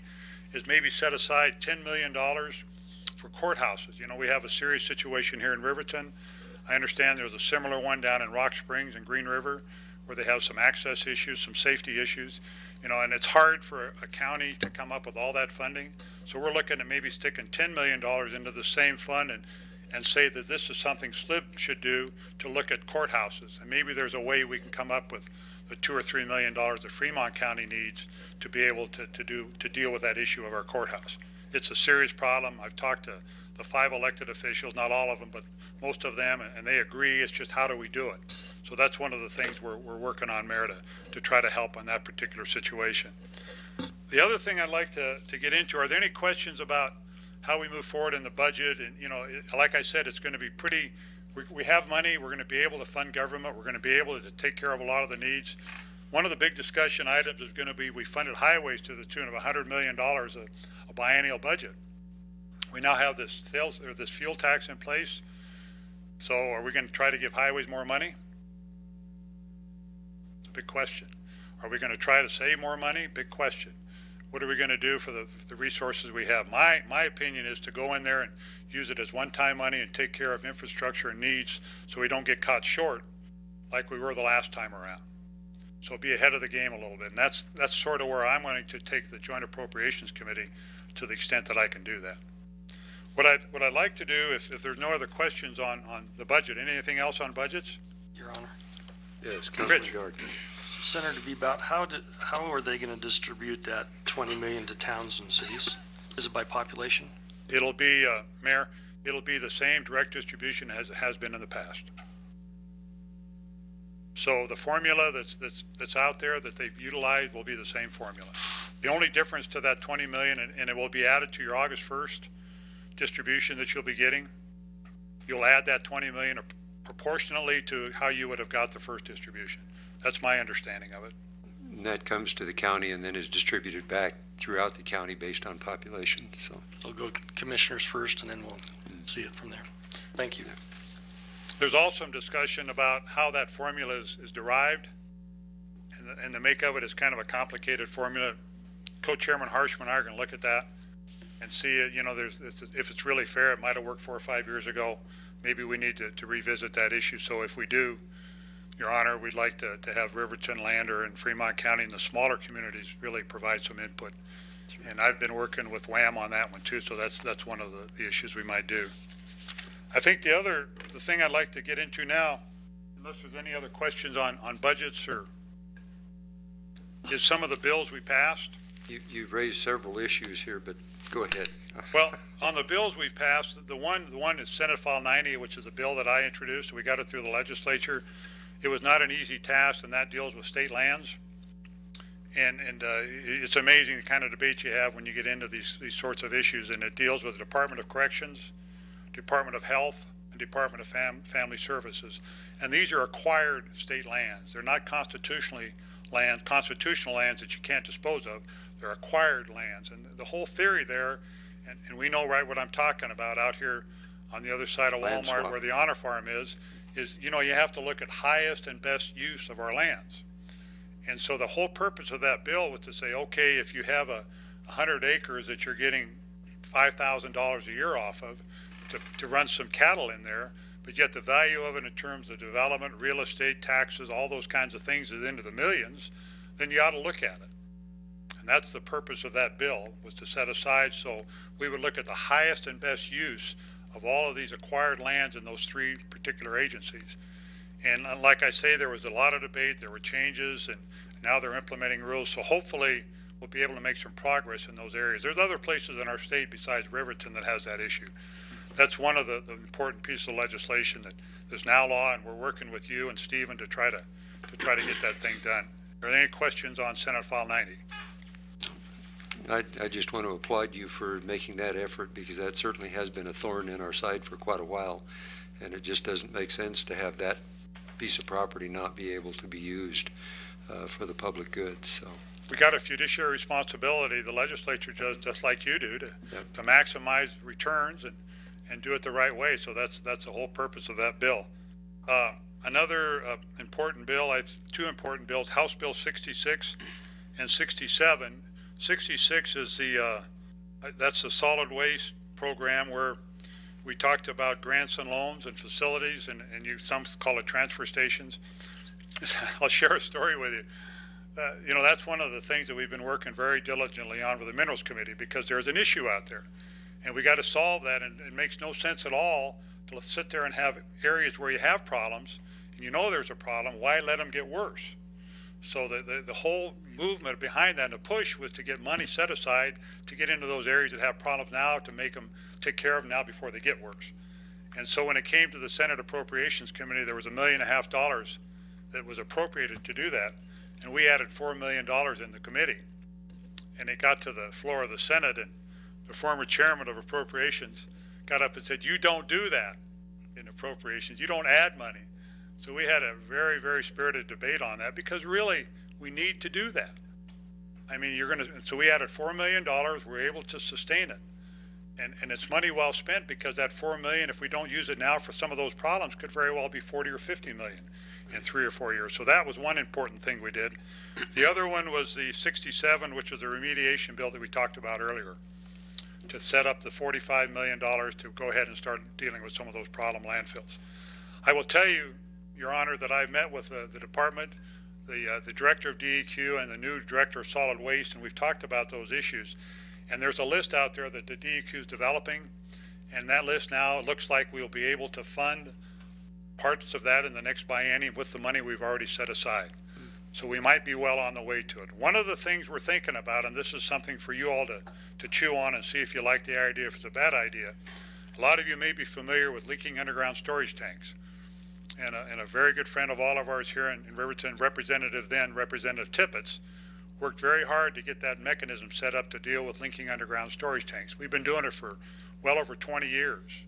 is maybe set aside $10 million for courthouses. We have a serious situation here in Riverton. I understand there's a similar one down in Rock Springs and Green River where they have some access issues, some safety issues, and it's hard for a county to come up with all that funding. So we're looking at maybe sticking $10 million into the same fund and say that this is something SLIB should do to look at courthouses. And maybe there's a way we can come up with the $2 or $3 million that Fremont County needs to be able to deal with that issue of our courthouse. It's a serious problem. I've talked to the 5 elected officials, not all of them, but most of them, and they agree. It's just how do we do it? So that's one of the things we're working on, Mayor, to try to help on that particular situation. The other thing I'd like to get into, are there any questions about how we move forward in the budget? And, like I said, it's going to be pretty, we have money. We're going to be able to fund government. We're going to be able to take care of a lot of the needs. One of the big discussion items is going to be, we funded highways to the tune of $100 million, a biennial budget. We now have this fuel tax in place. So are we going to try to give highways more money? It's a big question. Are we going to try to save more money? Big question. what are we going to do for the resources we have? My opinion is to go in there and use it as one-time money and take care of infrastructure and needs so we don't get caught short like we were the last time around. So be ahead of the game a little bit. And that's sort of where I'm wanting to take the Joint Appropriations Committee to the extent that I can do that. What I'd like to do, if there's no other questions on the budget, anything else on budgets? Your Honor. Yes, Councilman Rich. Jordan. Senator Bebout, how are they going to distribute that 20 million to towns and cities? Is it by population? It'll be, Mayor, it'll be the same direct distribution as it has been in the past. So the formula that's out there that they've utilized will be the same formula. The only difference to that 20 million, and it will be added to your August 1st distribution that you'll be getting, you'll add that 20 million proportionately to how you would have got the first distribution. That's my understanding of it. And that comes to the county and then is distributed back throughout the county based on population, so. I'll go commissioners first, and then we'll see it from there. Thank you. There's also some discussion about how that formula is derived, and the make of it is kind of a complicated formula. Co-Chairman Harshman and I are going to look at that and see, if it's really fair. It might have worked 4 or 5 years ago. Maybe we need to revisit that issue. So if we do, Your Honor, we'd like to have Riverton, Lander, and Fremont County and the smaller communities really provide some input. And I've been working with WHAM on that one too, so that's one of the issues we might do. I think the thing I'd like to get into now, unless there's any other questions on budgets, is some of the bills we passed. You've raised several issues here, but go ahead. Well, on the bills we've passed, the one is Senate File 90, which is a bill that I introduced. We got it through the legislature. It was not an easy task, and that deals with state lands. And it's amazing the kind of debate you have when you get into these sorts of issues, and it deals with the Department of Corrections, Department of Health, and Department of Family Services. And these are acquired state lands. They're not constitutional lands that you can't dispose of. They're acquired lands. And the whole theory there, and we know right what I'm talking about out here on the other side of Land Walmart swap. where the Honor Farm is you have to look at highest and best use of our lands. And so the whole purpose of that bill was to say, okay, if you have 100 acres that you're getting $5,000 a year off of, to run some cattle in there, but yet the value of it in terms of development, real estate, taxes, all those kinds of things is into the millions, then you ought to look at it. And that's the purpose of that bill, was to set aside so we would look at the highest and best use of all of these acquired lands in those 3 particular agencies. And like I say, there was a lot of debate, there were changes, and now they're implementing rules. So hopefully we'll be able to make some progress in those areas. There's other places in our state besides Riverton that has that issue. That's one of the important pieces of legislation that there's now law, and we're working with you and Stephen to try to get that thing done. Are there any questions on Senate File 90? I just want to applaud you for making that effort, because that certainly has been a thorn in our side for quite a while. And it just doesn't make sense to have that piece of property not be able to be used for the public good, so. We got a fiduciary responsibility, the legislature does, just like you do, to maximize returns and do it the right way. So that's the whole purpose of that bill. Another important bill, I have 2 important bills, House Bill 66 and 67. 66 is that's the solid waste program where we talked about grants and loans and facilities, and some call it transfer stations. I'll share a story with you. That's one of the things that we've been working very diligently on with the Minerals Committee, because there's an issue out there. And we got to solve that, and it makes no sense at all to sit there and have areas where you have problems, and there's a problem, why let them get worse? So the whole movement behind that and the push was to get money set aside to get into those areas that have problems now, to make them take care of them now before they get worse. And so when it came to the Senate Appropriations Committee, there was $1.5 million that was appropriated to do that. And we added $4 million in the committee. And it got to the floor of the Senate, and the former chairman of Appropriations got up and said, "You don't do that in appropriations. You don't add money." So we had a very, very spirited debate on that, because really we need to do that. I mean, so we added $4 million. We're able to sustain it. And it's money well spent, because that 4 million, if we don't use it now for some of those problems, could very well be 40 or 50 million in 3 or 4 years. So that was one important thing we did. The other one was the 67, which was the remediation bill that we talked about earlier, to set up the $45 million to go ahead and start dealing with some of those problem landfills. I will tell you, Your Honor, that I've met with the department, the director of DEQ and the new director of solid waste, and we've talked about those issues. And there's a list out there that the DEQ is developing, and that list now looks like we'll be able to fund parts of that in the next biennium with the money we've already set aside. So we might be well on the way to it. One of the things we're thinking about, and this is something for you all to chew on and see if you like the idea, if it's a bad idea. A lot of you may be familiar with leaking underground storage tanks. And a very good friend of all of ours here in Riverton, Representative Tippett, worked very hard to get that mechanism set up to deal with leaking underground storage tanks. We've been doing it for well over 20 years.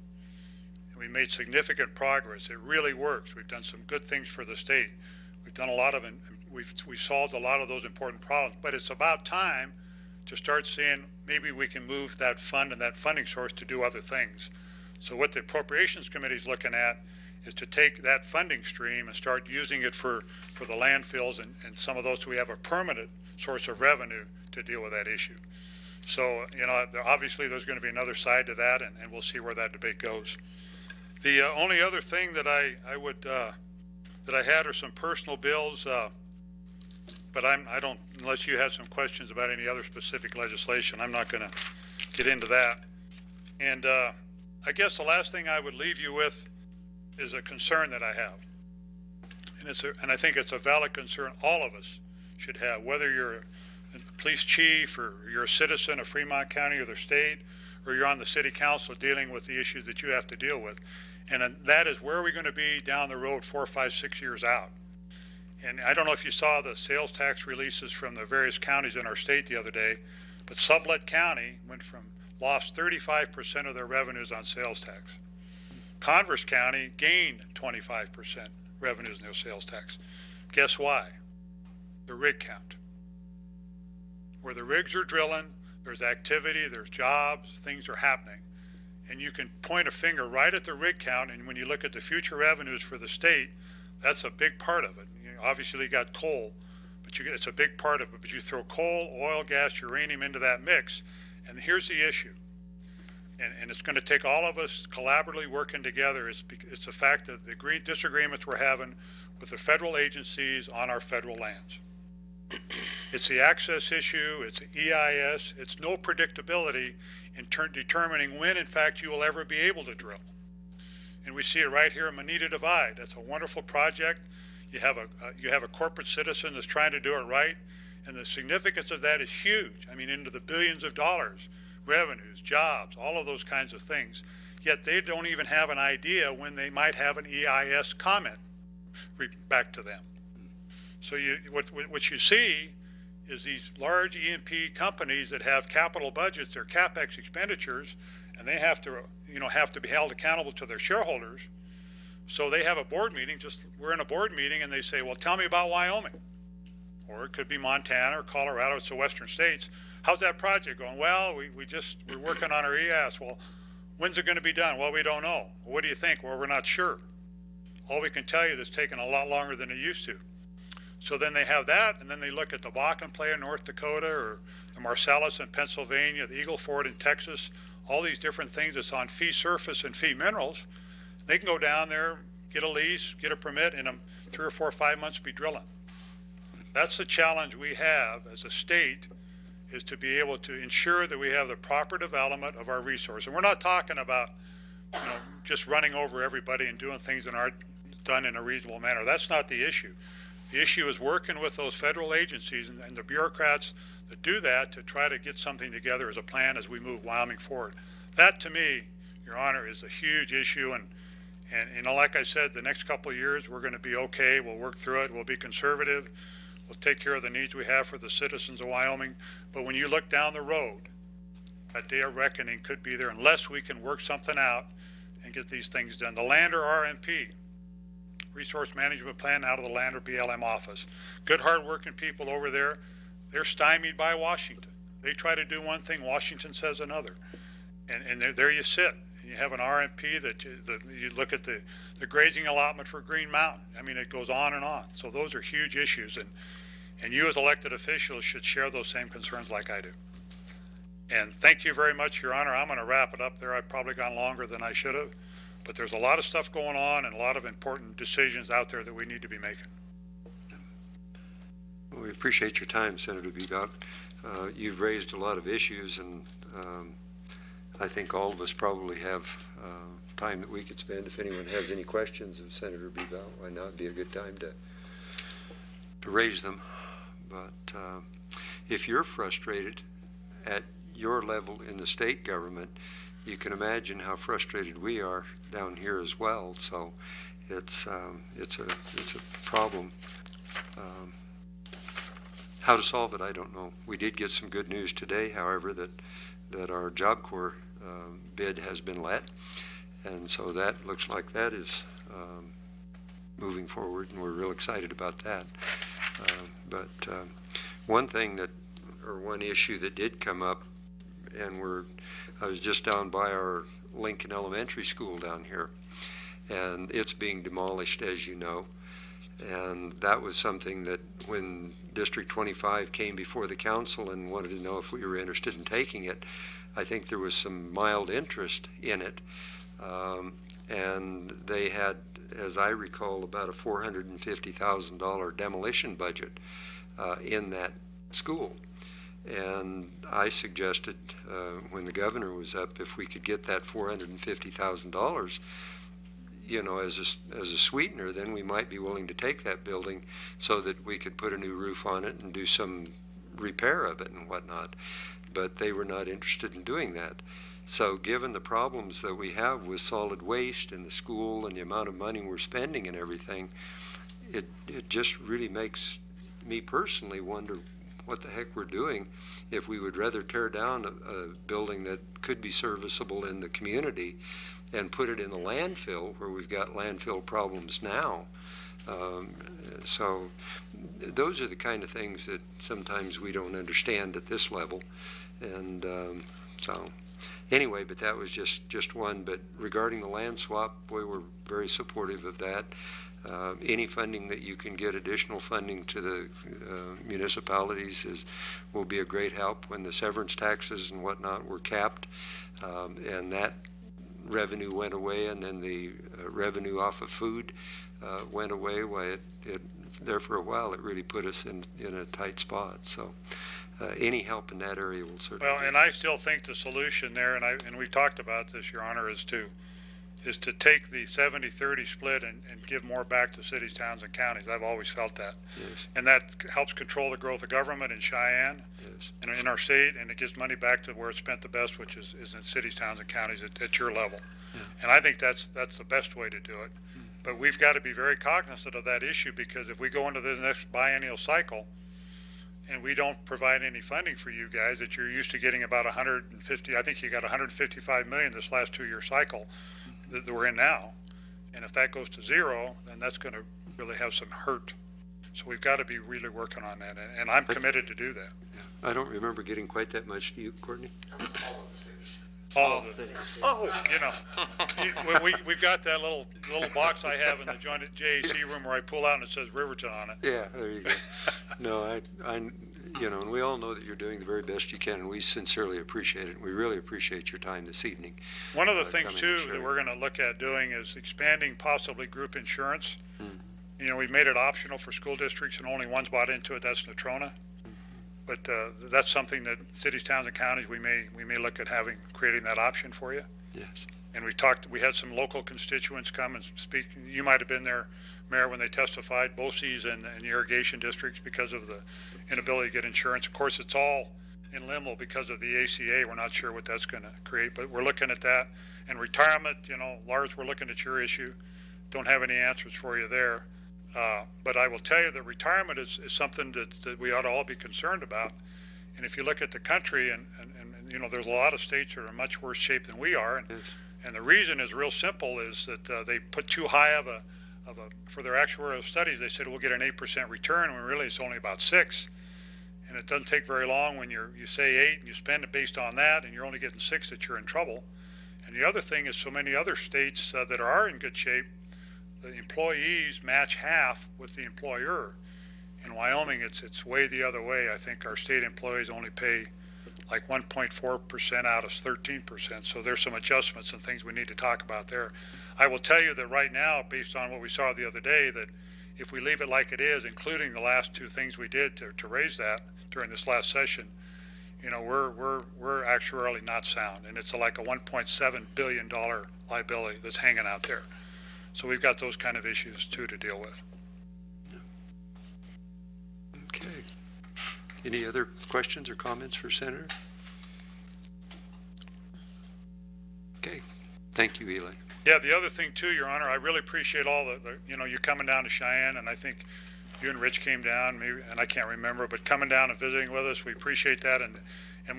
And we made significant progress. It really works. We've done some good things for the state. We've done a lot of, we've solved a lot of those important problems, but it's about time to start seeing maybe we can move that fund and that funding source to do other things. So what the Appropriations Committee is looking at is to take that funding stream and start using it for the landfills and some of those, so we have a permanent source of revenue to deal with that issue. So, you know, obviously there's going to be another side to that, and we'll see where that debate goes. The only other thing that I would that I had are some personal bills, but I don't, unless you have some questions about any other specific legislation, I'm not going to get into that. And I guess the last thing I would leave you with is a concern that I have, and I think it's a valid concern all of us should have, whether you're a police chief or you're a citizen of Fremont County or the state, or you're on the city council dealing with the issues that you have to deal with. And that is, where are we going to be down the road 4, 5, 6 years out? And I don't know if you saw the sales tax releases from the various counties in our state the other day, but Sublette County lost 35% of their revenues on sales tax. Converse County gained 25% revenues in their sales tax. Guess why? The rig count. Where the rigs are drilling, there's activity, there's jobs, things are happening. And you can point a finger right at the rig count, and when you look at the future revenues for the state, that's a big part of it. You obviously got coal, but it's a big part of it. But you throw coal, oil, gas, uranium into that mix, and here's the issue. And it's going to take all of us collaboratively working together. It's the fact that the disagreements we're having with the federal agencies on our federal lands. It's the access issue, it's the EIS, it's no predictability in determining when, in fact, you will ever be able to drill. And we see it right here in Moneta Divide. That's a wonderful project. You have a corporate citizen that's trying to do it right, and the significance of that is huge. I mean, into the billions of dollars, revenues, jobs, all of those kinds of things. Yet they don't even have an idea when they might have an EIS comment back to them. So what you see is these large E&P companies that have capital budgets, their CapEx expenditures, and they have to be held accountable to their shareholders. So they have a board meeting, we're in a board meeting, and they say, well, tell me about Wyoming. Or it could be Montana or Colorado, it's the western states. How's that project going? Well, we're working on our EIS. Well, when's it going to be done? Well, we don't know. Well, what do you think? Well, we're not sure. All we can tell you is it's taken a lot longer than it used to. So then they have that, and then they look at the Bakken Play in North Dakota, or the Marcellus in Pennsylvania, the Eagle Ford in Texas, all these different things that's on fee surface and fee minerals. They can go down there, get a lease, get a permit, and in 3 or 4 or 5 months be drilling. That's the challenge we have as a state, is to be able to ensure that we have the proper development of our resource. And we're not talking about, just running over everybody and doing things that aren't done in a reasonable manner. That's not the issue. The issue is working with those federal agencies and the bureaucrats that do that to try to get something together as a plan as we move Wyoming forward. That, to me, Your Honor, is a huge issue. And like I said, the next couple of years, we're going to be okay. We'll work through it. We'll be conservative. We'll take care of the needs we have for the citizens of Wyoming. But when you look down the road, that day of reckoning could be there unless we can work something out and get these things done. The Lander RMP, Resource Management Plan, out of the Lander BLM office. Good, hard-working people over there. They're stymied by Washington. They try to do one thing, Washington says another. And there you sit. You have an RMP that you look at the grazing allotment for Green Mountain. I mean, it goes on and on. So those are huge issues, and you as elected officials should share those same concerns like I do. And thank you very much, Your Honor. I'm going to wrap it up there. I've probably gone longer than I should have, but there's a lot of stuff going on and a lot of important decisions out there that we need to be making. Well, we appreciate your time, Senator Bebout. You've raised a lot of issues, and I think all of us probably have time that we could spend. If anyone has any questions of Senator Bebout, why not? It'd be a good time to raise them. But if you're frustrated at your level in the state government, you can imagine how frustrated we are down here as well. So it's a problem. How to solve it, I don't know. We did get some good news today, however, that our Job Corps bid has been let, and so that looks like that is moving forward, and we're real excited about that. But one issue that did come up, and I was just down by our Lincoln Elementary School down here, and it's being demolished, as you know. And that was something that when District 25 came before the council and wanted to know if we were interested in taking it, I think there was some mild interest in it. And they had, as I recall, about a $450,000 demolition budget in that school. And I suggested when the governor was up, if we could get that $450,000, you know, as a sweetener, then we might be willing to take that building so that we could put a new roof on it and do some repair of it and whatnot. But they were not interested in doing that. So given the problems that we have with solid waste in the school and the amount of money we're spending and everything, it just really makes me personally wonder what the heck we're doing if we would rather tear down a building that could be serviceable in the community and put it in the landfill where we've got landfill problems now. So those are the kind of things that sometimes we don't understand at this level. And so anyway, but that was just one. But regarding the land swap, boy, we're very supportive of that. Any funding that you can get, additional funding to the municipalities will be a great help. When the severance taxes and whatnot were capped, and that revenue went away, and then the revenue off of food went away, why it there for a while it really put us in a tight spot. So any help in that area will certainly Well, and I still think the solution there, and we've talked about this, Your Honor, is to take the 70-30 split and give more back to cities, towns, and counties. I've always felt that. Yes. And that helps control the growth of government in Cheyenne Yes. and in our state, and it gives money back to where it's spent the best, which is in cities, towns, and counties at your level. Yeah. And I think that's the best way to do it. But we've got to be very cognizant of that issue, because if we go into the next biennial cycle and we don't provide any funding for you guys, that you're used to getting about 150, I think you got 155 million this last 2-year cycle that we're in now. And if that goes to zero, then that's going to really have some hurt. So we've got to be really working on that, and I'm committed to do that. I don't remember getting quite that much. Do you, Courtney? All of it. Oh, you know, we've got that little box I have in the joint JAC room where I pull out and it says Riverton on it. Yeah, there you go. No, I you know, and we all know that you're doing the very best you can, and we sincerely appreciate it. We really appreciate your time this evening. One of the things coming too and that sharing. we're going to look at doing is expanding possibly group insurance. You know, we've made it optional for school districts, and only one's bought into it. That's Natrona. But that's something that cities, towns, and counties we may look at creating that option for you. Yes. And we had some local constituents come and speak. You might have been there, Mayor, when they testified, BOCES and irrigation districts, because of the inability to get insurance. Of course, it's all in limbo because of the ACA. We're not sure what that's going to create, but we're looking at that. And retirement, you know, Lars, we're looking at your issue. Don't have any answers for you there. But I will tell you that retirement is something that we ought to all be concerned about. And if you look at the country, and you know, there's a lot of states that are in much worse shape than we are. And the reason is real simple, is that they put too high of a for their actuarial studies. They said we'll get an 8% return, when really it's only about 6%. And it doesn't take very long when you say 8 and you spend it based on that and you're only getting 6 that you're in trouble. And the other thing is so many other states that are in good shape, the employees match half with the employer. In Wyoming, it's way the other way. I think our state employees only pay like 1.4% out of 13%. So there's some adjustments and things we need to talk about there. I will tell you that right now, based on what we saw the other day, that if we leave it like it is, including the last 2 things we did to raise that during this last session, you know, we're actuarially not sound, and it's like a $1.7 billion liability that's hanging out there. So we've got those kind of issues too to deal with. Okay. Any other questions or comments for Senator? Okay. Thank you, Eli. Yeah, the other thing too, Your Honor, I really appreciate all the you know, you coming down to Cheyenne, and I think you and Rich came down, maybe, and I can't remember, but coming down and visiting with us, we appreciate that. And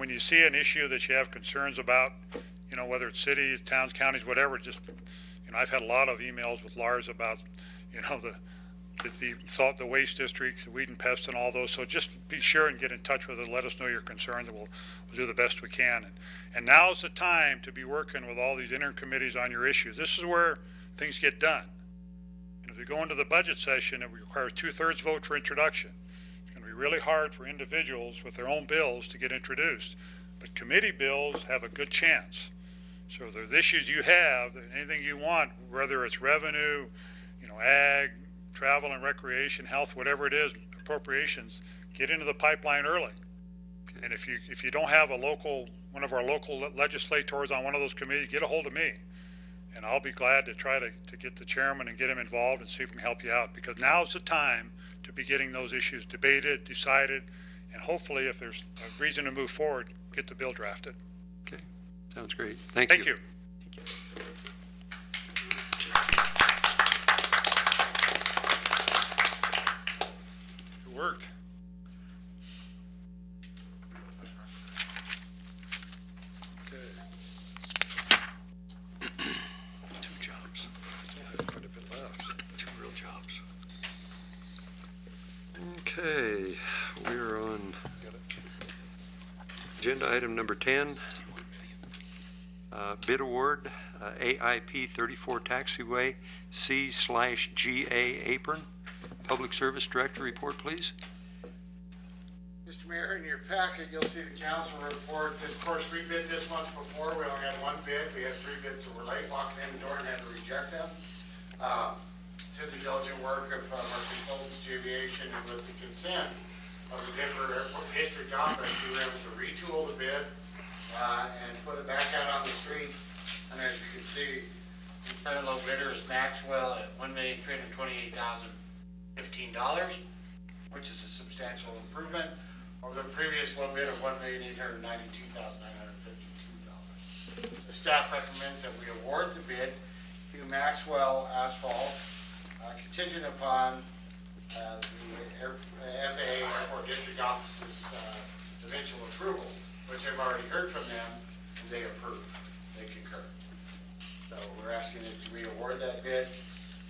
when you see an issue that you have concerns about, you know, whether it's cities, towns, counties, whatever, just, you know, I've had a lot of emails with Lars about, you know, the waste districts, the weed and pest and all those. So just be sure and get in touch with us. Let us know your concerns, and we'll do the best we can. And now's the time to be working with all these interim committees on your issues. This is where things get done. And as we go into the budget session, it requires 2/3 vote for introduction. It's going to be really hard for individuals with their own bills to get introduced. But committee bills have a good chance. So if there's issues you have, anything you want, whether it's revenue, you know, ag, travel and recreation, health, whatever it is, appropriations, get into the pipeline early. And if you don't have one of our local legislators on one of those committees, get a hold of me. And I'll be glad to try to get the chairman and get him involved and see if we can help you out. Because now's the time to be getting those issues debated, decided, and hopefully if there's a reason to move forward, get the bill drafted. Okay. Sounds great. Thank you. Thank you. It worked. Okay. 2 jobs. Still have quite a bit left. 2 real jobs. Okay, we're on agenda item number 10. Bid award, AIP 34 taxiway C/GA apron. Public Service Director report, please. Mr. Mayor, in your packet, you'll see the council report. This, of course, we bid this once before. We only had 1 bid. We had 3 bids that were late, walking in the door and had to reject them. Through the diligent work of our consultants, Aviation, and with the consent of the Denver Airport District Office, we were able to retool the bid and put it back out on the street. And as you can see, the current low bidder is Maxwell at $1,328,015, which is a substantial improvement over the previous low bid of $1,892,952. The staff recommends that we award the bid to Maxwell Asphalt, contingent upon the FAA Airport District Office's eventual approval, which I've already heard from them, and they approve, they concur. So we're asking that we award that bid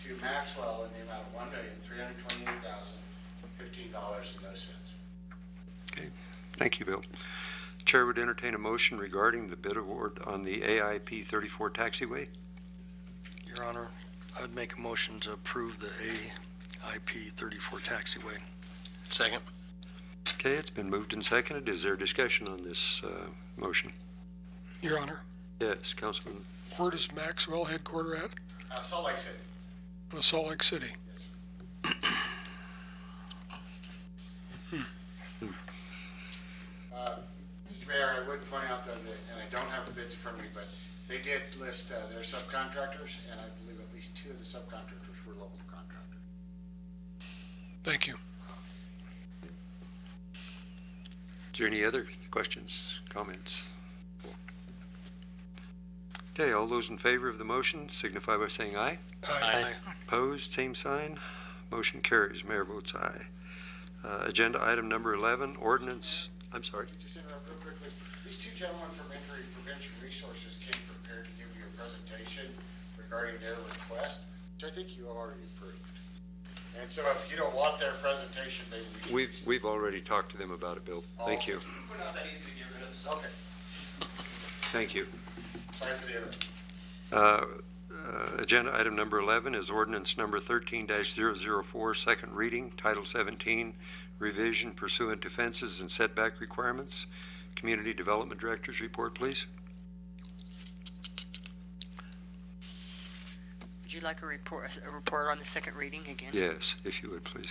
to Maxwell in the amount of $1,328,015.00. Okay, thank you, Bill. Chair would entertain a motion regarding the bid award on the AIP 34 taxiway. Your Honor, I would make a motion to approve the AIP 34 taxiway. Second. Okay, it's been moved and seconded. Is there discussion on this motion? Your Honor, Yes, Councilman. where does Maxwell headquarter at? Salt Lake City. Salt Lake City. Mr. Mayor, I would point out though that, and I don't have the bids in front of me, but they did list their subcontractors, and I believe at least 2 of the subcontractors were local contractors. Thank you. Is there any other questions, comments? Okay, all those in favor of the motion signify by saying aye. Aye. Opposed, same sign. Motion carries. Mayor votes aye. Agenda item number 11, ordinance, I'm sorry. Just interrupt real quickly. These 2 gentlemen from Injury Prevention Resources came prepared to give you a presentation regarding their request, which I think you already approved. And so if you don't want their presentation, maybe we should. We've already talked to them about it, Bill. Thank you. We're not that easy to get rid of. Okay, Thank you. sorry for the interruption. Agenda item number 11 is ordinance number 13-004, second reading, Title 17, revision pursuant to fences and setback requirements. Community Development Director's report, please. Would you like a report on the second reading again? Yes, if you would, please.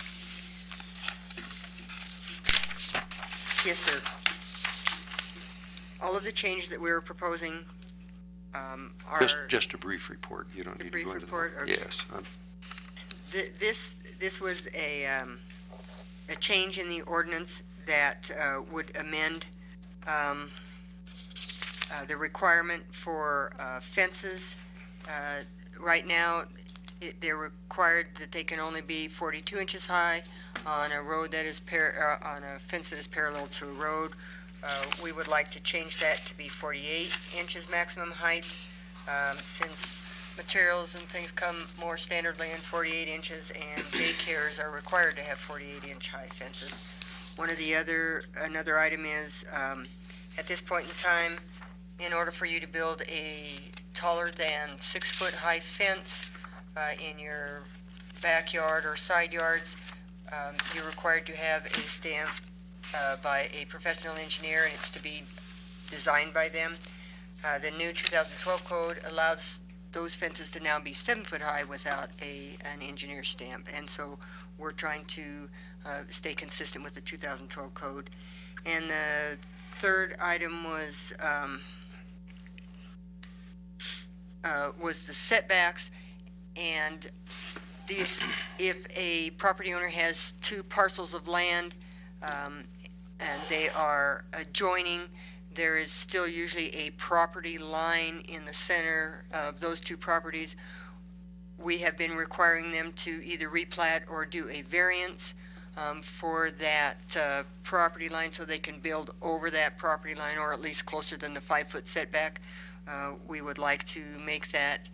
Yes, sir. All of the changes that we were proposing are... Just a brief report. You don't A need to brief go into report? that. Okay. Yes. This was a change in the ordinance that would amend the requirement for fences. Right now, they're required that they can only be 42 inches high on a road that is on a fence that is parallel to a road. We would like to change that to be 48 inches maximum height, since materials and things come more standardly in 48 inches, and daycares are required to have 48-inch high fences. Another item is, at this point in time, in order for you to build a taller than 6-foot high fence in your backyard or side yards, you're required to have a stamp by a professional engineer, and it's to be designed by them. The new 2012 code allows those fences to now be 7-foot high without an engineer stamp, and so we're trying to stay consistent with the 2012 code. And the third item was the setbacks, and these, if a property owner has two parcels of land and they are adjoining, there is still usually a property line in the center of those two properties. We have been requiring them to either replat or do a variance for that property line so they can build over that property line, or at least closer than the 5-foot setback. We would like to make that,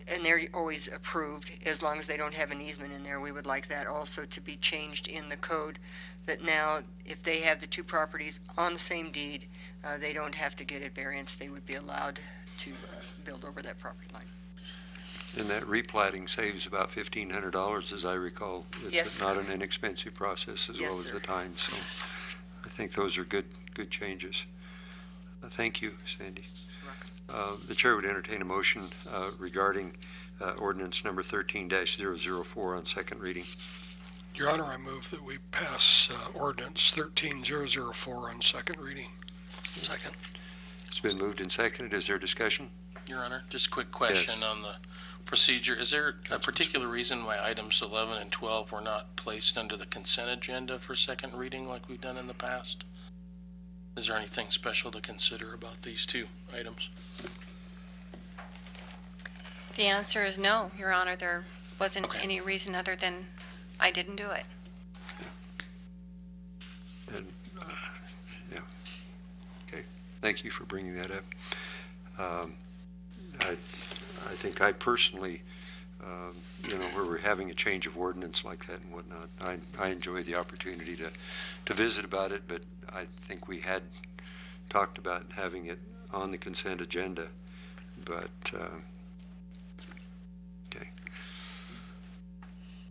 and they're always approved as long as they don't have an easement in there. We would like that also to be changed in the code, that now if they have the two properties on the same deed, they don't have to get a variance. They would be allowed to build over that property line. And that replatting saves about $1,500, as I recall. Yes, It's sir. not an inexpensive process, as Yes, well as sir. the time, so I think those are good changes. Thank you, Sandy. The chair would entertain a motion regarding ordinance number 13-004 on second reading. Your Honor, I move that we pass ordinance 13004 on second reading. Second. It's been moved and seconded. Is there discussion? Your Honor, just a quick question on the procedure. Is there a particular reason why items 11 and 12 were not placed under the consent agenda for second reading like we've done in the past? Is there anything special to consider about these two items? The answer is no, Your Honor. There wasn't Okay. any reason other than I didn't do it. And, yeah. Okay, thank you for bringing that up. I think I personally, where we're having a change of ordinance like that and whatnot, I enjoy the opportunity to visit about it, but I think we had talked about having it on the consent agenda, but, okay.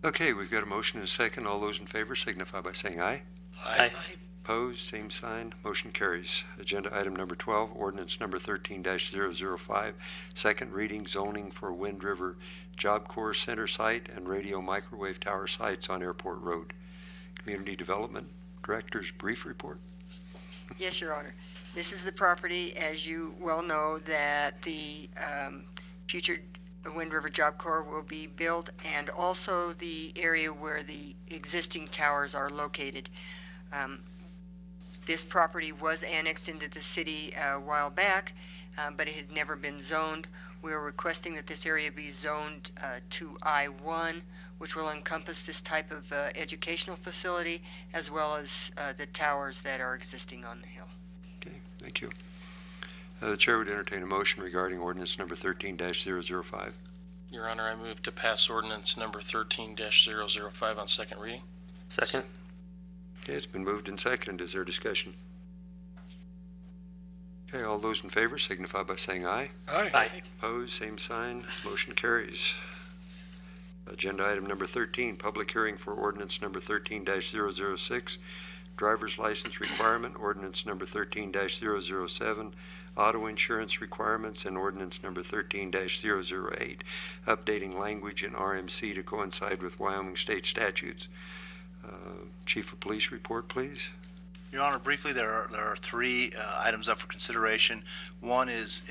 Okay, we've got a motion and a second. All those in favor signify by saying aye. Aye. Opposed, same sign, motion carries. Agenda item number 12, ordinance number 13-005, second reading, zoning for Wind River Job Corps Center site and radio microwave tower sites on Airport Road. Community Development Director's brief report. Yes, Your Honor. This is the property, as you well know, that the future Wind River Job Corps will be built, and also the area where the existing towers are located. This property was annexed into the city a while back, but it had never been zoned. We are requesting that this area be zoned to I-1, which will encompass this type of educational facility, as well as the towers that are existing on the hill. Okay, thank you. The chair would entertain a motion regarding ordinance number 13-005. Your Honor, I move to pass ordinance number 13-005 on second reading. Second. Okay, it's been moved and seconded. Is there discussion? Okay, all those in favor signify by saying aye. Aye. Opposed, same sign. Motion carries. Agenda item number 13, public hearing for ordinance number 13-006, driver's license requirement, ordinance number 13-007, auto insurance requirements, and ordinance number 13-008, updating language in RMC to coincide with Wyoming state statutes. Chief of Police report, please. Your Honor, briefly, there are three items up for consideration. One is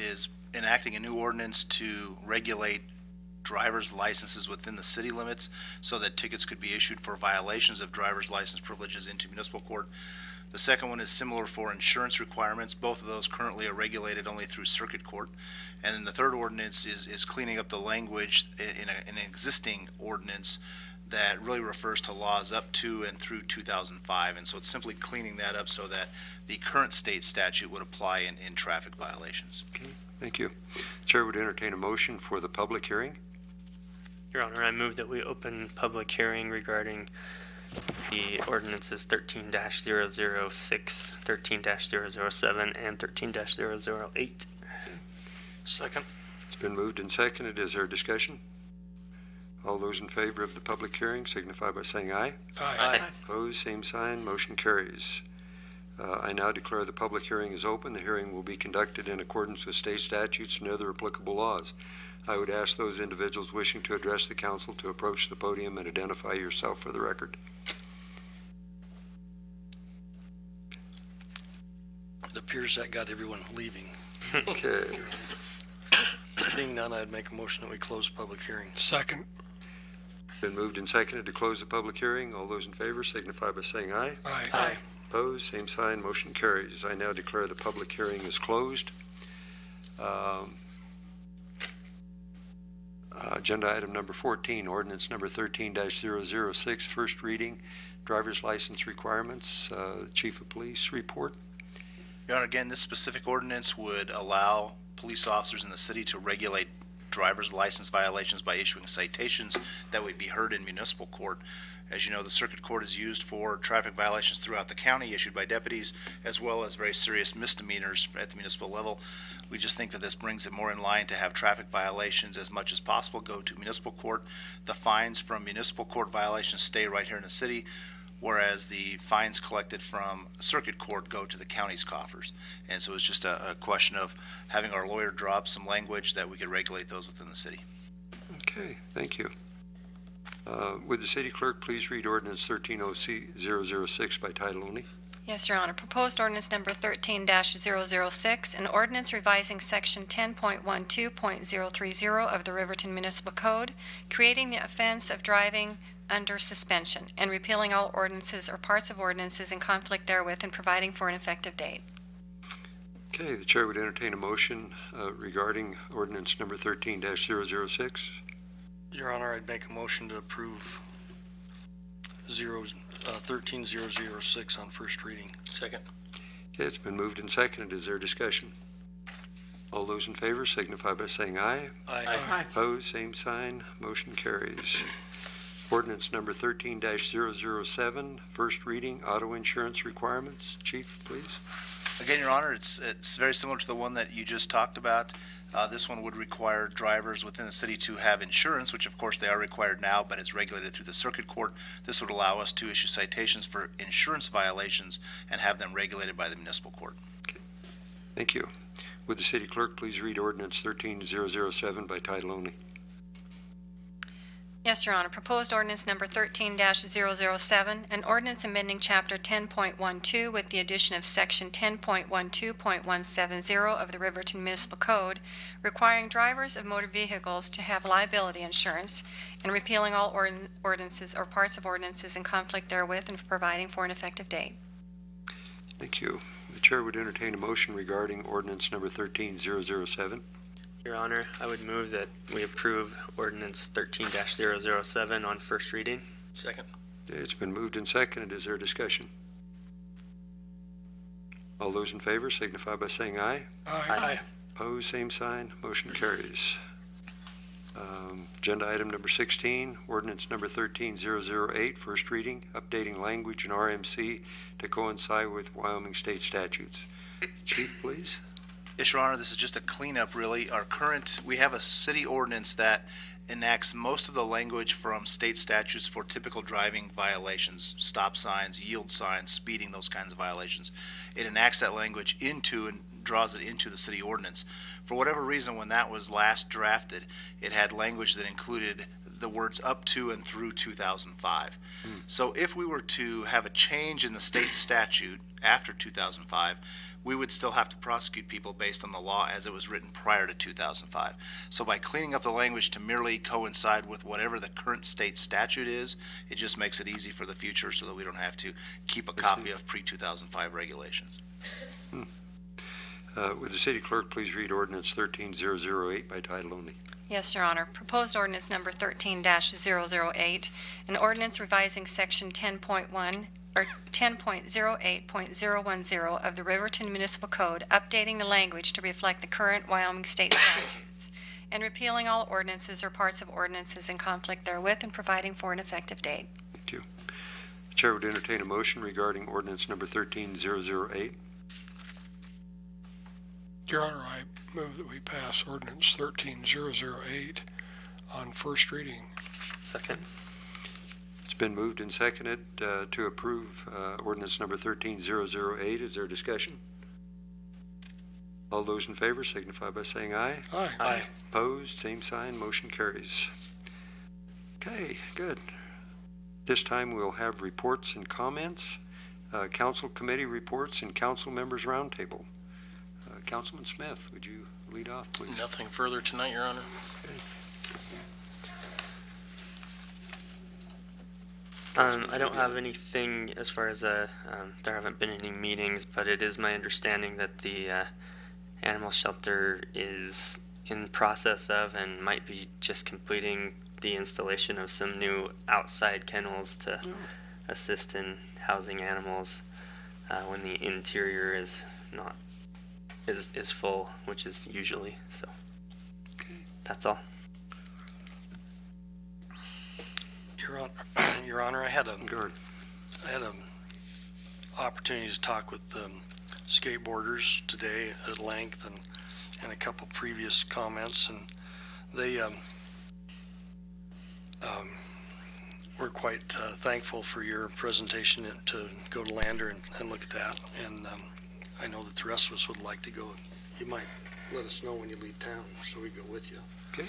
enacting a new ordinance to regulate driver's licenses within the city limits so that tickets could be issued for violations of driver's license privileges into municipal court. The second one is similar for insurance requirements. Both of those currently are regulated only through circuit court. And then the third ordinance is cleaning up the language in an existing ordinance that really refers to laws up to and through 2005. And so it's simply cleaning that up so that the current state statute would apply in traffic violations. Okay, thank you. Chair would entertain a motion for the public hearing. Your Honor, I move that we open public hearing regarding the ordinances 13-006, 13-007, and 13-008. Second. It's been moved and seconded. Is there discussion? All those in favor of the public hearing signify by saying aye. Aye. Opposed, same sign. Motion carries. I now declare the public hearing is open. The hearing will be conducted in accordance with state statutes and other applicable laws. I would ask those individuals wishing to address the council to approach the podium and identify yourself for the record. It appears that got everyone leaving. Okay. Being none, I'd make a motion that we close public hearing. Second. Been moved and seconded to close the public hearing. All those in favor signify by saying aye. Aye. Opposed, same sign. Motion carries. I now declare the public hearing is closed. Agenda item number 14, ordinance number 13-006, first reading, driver's license requirements. Chief of Police report. Your Honor, again, this specific ordinance would allow police officers in the city to regulate driver's license violations by issuing citations that would be heard in municipal court. As you know, the circuit court is used for traffic violations throughout the county issued by deputies, as well as very serious misdemeanors at the municipal level. We just think that this brings it more in line to have traffic violations as much as possible go to municipal court. The fines from municipal court violations stay right here in the city, whereas the fines collected from circuit court go to the county's coffers. And so it's just a question of having our lawyer drop some language that we could regulate those within the city. Okay, thank you. Would the city clerk please read ordinance 13-006 by title only? Yes, Your Honor. Proposed ordinance number 13-006, an ordinance revising section 10.12.030 of the Riverton Municipal Code, creating the offense of driving under suspension, and repealing all ordinances or parts of ordinances in conflict therewith, and providing for an effective date. Okay, the chair would entertain a motion regarding ordinance number 13-006. Your Honor, I'd make a motion to approve 13-006 on first reading. Second. Okay, it's been moved and seconded. Is there discussion? All those in favor signify by saying aye. Aye. Opposed, same sign. Motion carries. Ordinance number 13-007, first reading, auto insurance requirements. Chief, please. Again, Your Honor, it's very similar to the one that you just talked about. This one would require drivers within the city to have insurance, which of course they are required now, but it's regulated through the circuit court. This would allow us to issue citations for insurance violations and have them regulated by the municipal court. Okay. Thank you. Would the city clerk please read ordinance 13-007 by title only? Yes, Your Honor. Proposed ordinance number 13-007, an ordinance amending Chapter 10.12 with the addition of Section 10.12.170 of the Riverton Municipal Code, requiring drivers of motor vehicles to have liability insurance, and repealing all ordinances or parts of ordinances in conflict therewith, and providing for an effective date. Thank you. The chair would entertain a motion regarding ordinance number 13-007. Your Honor, I would move that we approve ordinance 13-007 on first reading. Second. It's been moved and seconded. Is there discussion? All those in favor signify by saying aye. Aye. Opposed, same sign. Motion carries. Agenda item number 16, ordinance number 13008, first reading, updating language in RMC to coincide with Wyoming state statutes. Chief, please. Yes, Your Honor, this is just a cleanup, really. We have a city ordinance that enacts most of the language from state statutes for typical driving violations, stop signs, yield signs, speeding, those kinds of violations. It enacts that language into and draws it into the city ordinance. For whatever reason, when that was last drafted, it had language that included the words up to and through 2005. So if we were to have a change in the state statute after 2005, we would still have to prosecute people based on the law as it was written prior to 2005. So by cleaning up the language to merely coincide with whatever the current state statute is, it just makes it easy for the future so that we don't have to keep a copy of pre-2005 regulations. Would the city clerk please read ordinance 13008 by title only? Yes, Your Honor. Proposed ordinance number 13-008, an ordinance revising section 10.1 or 10.08.010 of the Riverton Municipal Code, updating the language to reflect the current Wyoming state statutes, and repealing all ordinances or parts of ordinances in conflict therewith and providing for an effective date. Thank you. The chair would entertain a motion regarding ordinance number 13008. Your Honor, I move that we pass ordinance 13008 on first reading. Second. It's been moved and seconded to approve ordinance number 13008. Is there discussion? All those in favor signify by saying aye. Aye. Aye. Opposed, same sign, motion carries. Okay, good. This time we'll have reports and comments, council committee reports, and council members roundtable. Councilman Smith, would you lead off, please? Nothing further tonight, Your Honor. I don't have anything as far as there haven't been any meetings, but it is my understanding that the animal shelter is in process of and might be just completing the installation of some new outside kennels to assist in housing animals when the interior is not is full, which is usually so. That's all. Your Honor, I had Guard. opportunity to talk with skateboarders today at length and a couple previous comments, and they were quite thankful for your presentation to go to Lander and look at that. And I know that the rest of us would like to go. You might let us know when you leave town so we go with you. Okay.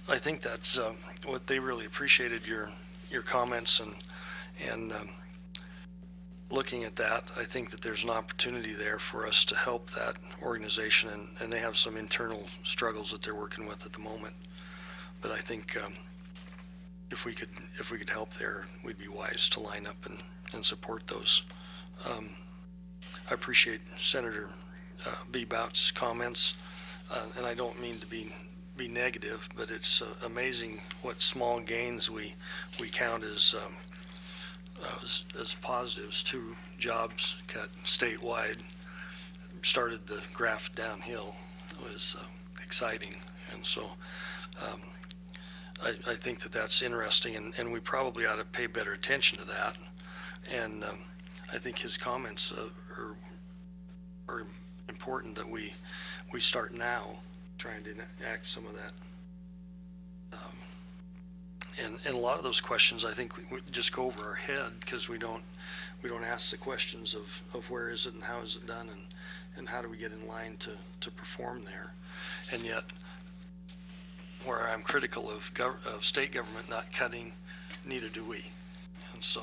I think that's what they really appreciated, your comments and looking at that. I think that there's an opportunity there for us to help that organization, and they have some internal struggles that they're working with at the moment. But I think if we could help there, we'd be wise to line up and support those. I appreciate Senator B. Bout's comments, and I don't mean to be negative, but it's amazing what small gains we count as positives. 2 jobs cut statewide, started the graph downhill. It was exciting, and so I think that that's interesting, and we probably ought to pay better attention to that. And I think his comments are important, that we start now trying to enact some of that. And a lot of those questions, I think, we just go over our head because we don't ask the questions of where is it and how is it done and how do we get in line to perform there. And yet, where I'm critical of state government not cutting, neither do we. And so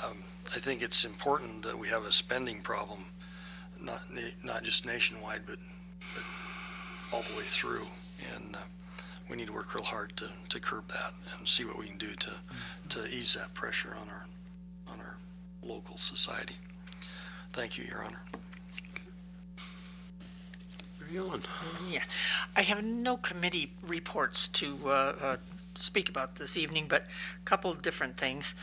I think it's important that we have a spending problem, not just nationwide, but all the way through. And we need to work real hard to curb that and see what we can do to ease that pressure on our local society. Thank you, Your Honor. Yeah, I have no committee reports to speak about this evening, but a couple of different things.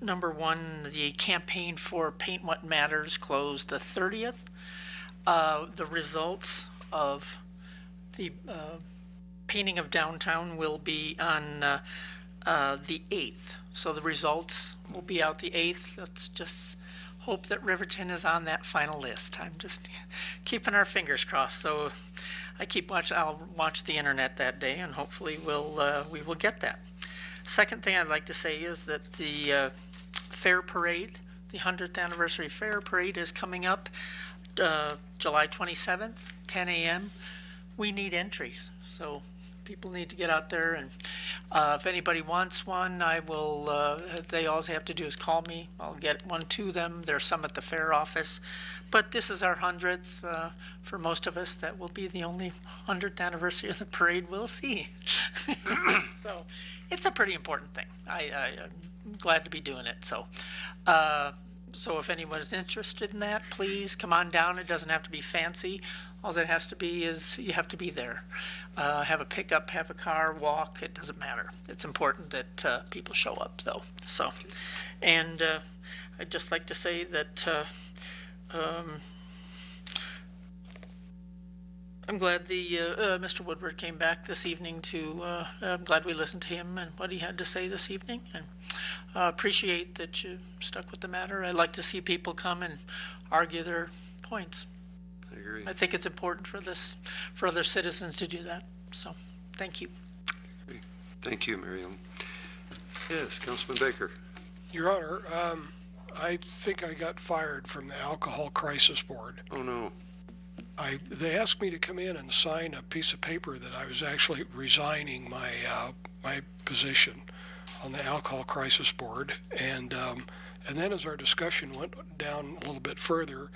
Number one, the campaign for Paint What Matters closed the 30th. The results of the painting of downtown will be on the 8th. So the results will be out the 8th. Let's just hope that Riverton is on that final list. I'm just keeping our fingers crossed. So I'll watch the internet that day, and hopefully we will get that. Second thing I'd like to say is that the fair parade, the 100th anniversary fair parade, is coming up July 27th, 10 a.m. We need entries, so people need to get out there, and if anybody wants one, I will, they all they have to do is call me. I'll get one to them. There's some at the fair office. But this is our 100th. For most of us, that will be the only 100th anniversary of the parade we'll see. So it's a pretty important thing. I'm glad to be doing it. So if anyone is interested in that, please come on down. It doesn't have to be fancy. All it has to be is you have to be there. Have a pickup, have a car, walk, it doesn't matter. It's important that people show up, though. So, and I'd just like to say that I'm glad Mr. Woodward came back this evening I'm glad we listened to him and what he had to say this evening, and appreciate that you stuck with the matter. I like to see people come and argue their points. I agree. I think it's important for other citizens to do that. So, thank you. Thank you, Miriam. Yes, Councilman Baker. Your Honor, I think I got fired from the Alcohol Crisis Board. Oh, no. They asked me to come in and sign a piece of paper that I was actually resigning my position on the Alcohol Crisis Board, and then as our discussion went down a little bit further,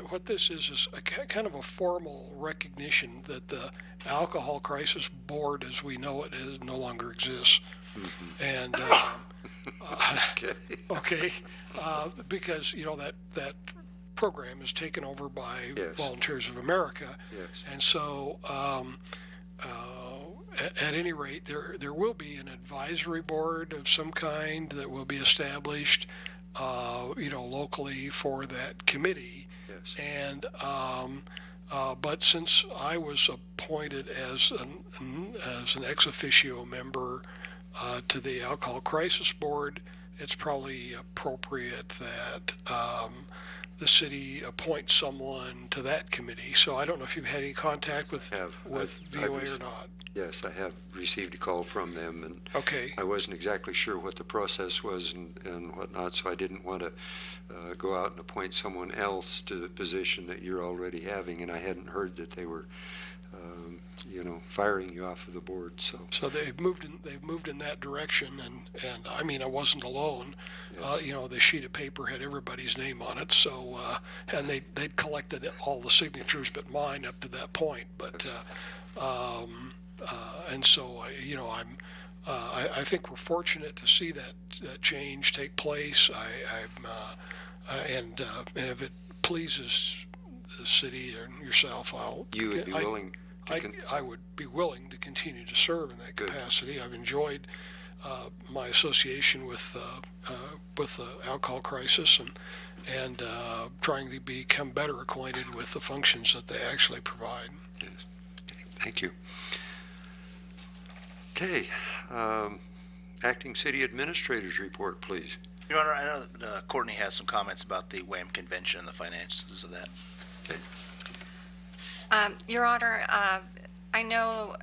what this is a kind of a formal recognition that the Alcohol Crisis Board, as we know it, no longer exists. Mm-hmm. And okay, because that program is taken over by Yes. Volunteers of America. Yes. And so at any rate, there will be an advisory board of some kind that will be established, locally for that committee. Yes. And but since I was appointed as an ex officio member to the Alcohol Crisis Board, it's probably appropriate that the city appoints someone to that committee. So I don't know if you've had any contact with VOA or not. Yes, I have received a call from them, and Okay. I wasn't exactly sure what the process was and whatnot, so I didn't want to go out and appoint someone else to the position that you're already having, and I hadn't heard that they were, firing you off of the board. So They've moved in that direction, and I mean, I wasn't alone. Yes. The sheet of paper had everybody's name on it. So and they'd collected all the signatures but mine up to that point. But and so I think we're fortunate to see that change take place. And if it pleases the city and yourself, you would be willing I would be willing to continue to serve in that Good. capacity. I've enjoyed my association with the alcohol crisis and trying to become better acquainted with the functions that they actually provide. Yes. Thank you. Okay. Acting City Administrator's report, please. Your Honor, I know that Courtney has some comments about the WHAM convention and the finances of that. Okay. Your Honor, I know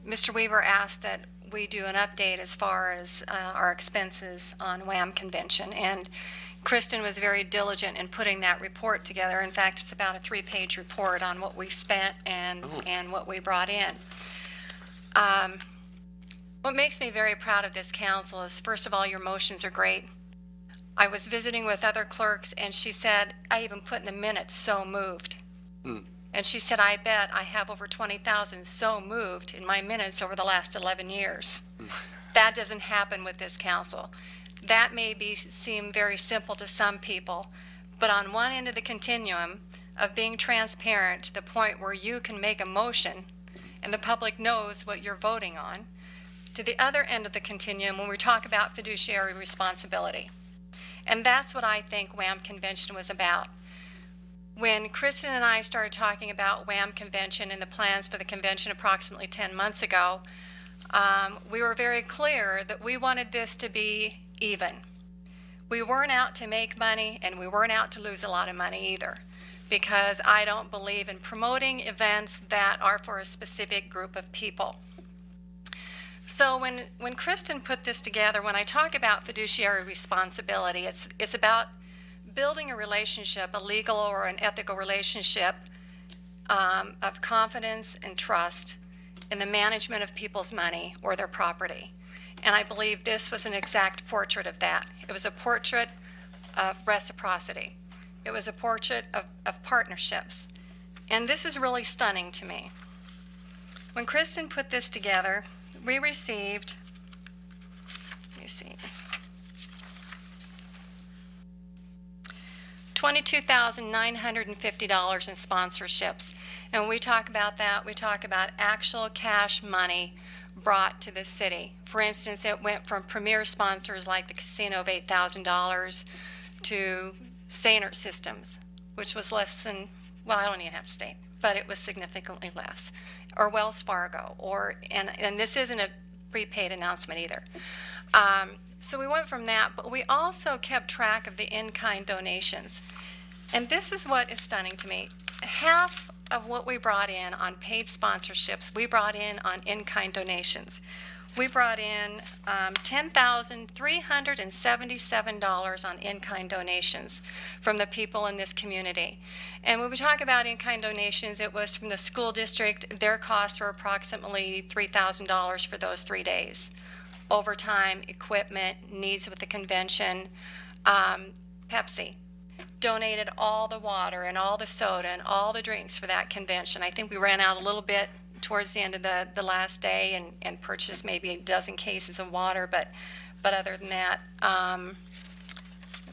Mr. Weaver asked that we do an update as far as our expenses on WHAM convention, and Kristen was very diligent in putting that report together. In fact, it's about a 3-page report on what we spent and what we brought in. What makes me very proud of this council is, first of all, your motions are great. I was visiting with other clerks, and she said, I even put in the minutes, so moved. And she said, I bet I have over 20,000 so moved in my minutes over the last 11 years. That doesn't happen with this council. That may seem very simple to some people, but on one end of the continuum of being transparent to the point where you can make a motion and the public knows what you're voting on, to the other end of the continuum when we talk about fiduciary responsibility. And that's what I think WHAM convention was about. When Kristen and I started talking about WHAM convention and the plans for the convention approximately 10 months ago, we were very clear that we wanted this to be even. We weren't out to make money, and we weren't out to lose a lot of money either, because I don't believe in promoting events that are for a specific group of people. So when Kristen put this together, when I talk about fiduciary responsibility, it's about building a relationship, a legal or an ethical relationship of confidence and trust in the management of people's money or their property. And I believe this was an exact portrait of that. It was a portrait of reciprocity. It was a portrait of partnerships. And this is really stunning to me. When Kristen put this together, we received, let me see, $22,950 in sponsorships. And when we talk about that, we talk about actual cash money brought to the city. For instance, it went from premier sponsors like the casino of $8,000 to Saner Systems, which was less than, well, I don't even have to state, but it was significantly less, or Wells Fargo, and this isn't a prepaid announcement either. So we went from that, but we also kept track of the in-kind donations. And this is what is stunning to me. Half of what we brought in on paid sponsorships, we brought in on in-kind donations. We brought in $10,377 on in-kind donations from the people in this community. And when we talk about in-kind donations, it was from the school district. Their costs were approximately $3,000 for those 3 days. Overtime, equipment, needs with the convention. Pepsi donated all the water and all the soda and all the drinks for that convention. I think we ran out a little bit towards the end of the last day and purchased maybe a dozen cases of water, but other than that, let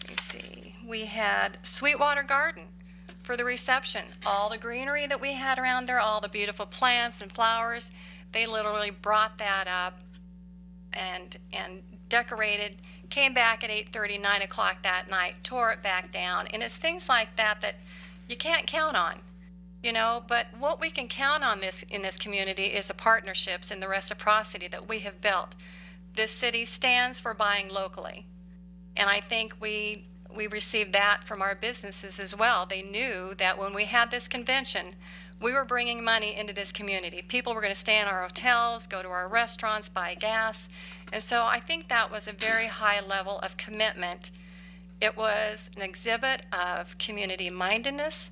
me see, we had Sweetwater Garden for the reception. All the greenery that we had around there, all the beautiful plants and flowers, they literally brought that up and decorated, came back at 8:30, 9 o'clock that night, tore it back down. And it's things like that that you can't count on. You know, but what we can count on in this community is the partnerships and the reciprocity that we have built. This city stands for buying locally. And I think we received that from our businesses as well. They knew that when we had this convention, we were bringing money into this community. People were going to stay in our hotels, go to our restaurants, buy gas. And so I think that was a very high level of commitment. It was an exhibit of community mindedness.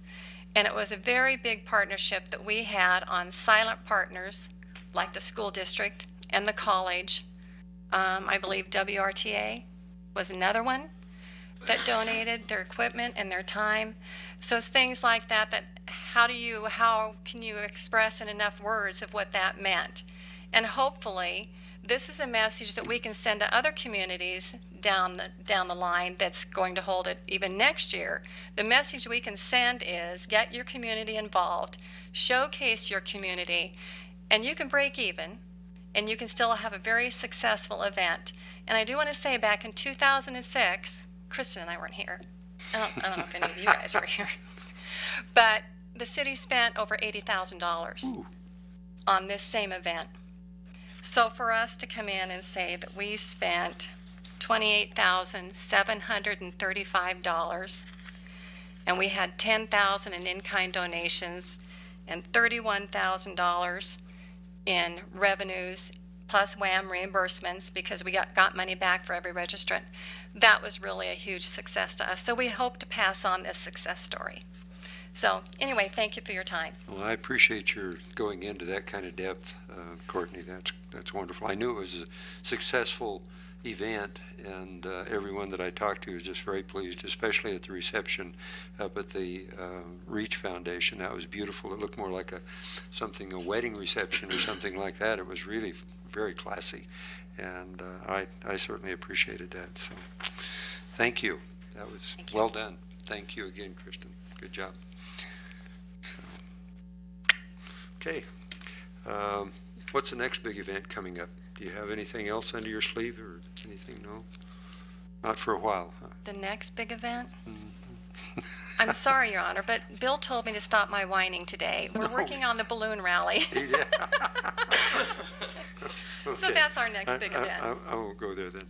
And it was a very big partnership that we had on silent partners like the school district and the college. I believe WRTA was another one that donated their equipment and their time. So it's things like that how can you express in enough words of what that meant? And hopefully this is a message that we can send to other communities down the line that's going to hold it even next year. The message we can send is get your community involved, showcase your community, and you can break even, and you can still have a very successful event. And I do want to say back in 2006, Kristen and I weren't here. I don't know if any of you guys were here. But the city spent over $80,000 on this same event. So for us to come in and say that we spent $28,735 and we had $10,000 in in-kind donations and $31,000 in revenues plus WHAM reimbursements because we got money back for every registrant, that was really a huge success to us. So we hope to pass on this success story. So anyway, thank you for your time. Well, I appreciate your going into that kind of depth, Courtney. That's wonderful. I knew it was a successful event, and everyone that I talked to was just very pleased, especially at the reception up at the Reach Foundation. That was beautiful. It looked more like a wedding reception or something like that. It was really very classy, and I certainly appreciated that. So thank you. That was well done. Thank you again, Kristen. Good job. Okay. What's the next big event coming up? Do you have anything else under your sleeve or anything? No? Not for a while, huh? The next big event? I'm sorry, Your Honor, but Bill told me to stop my whining today. We're working on the balloon rally. So Okay. that's our next big I event. won't go there then.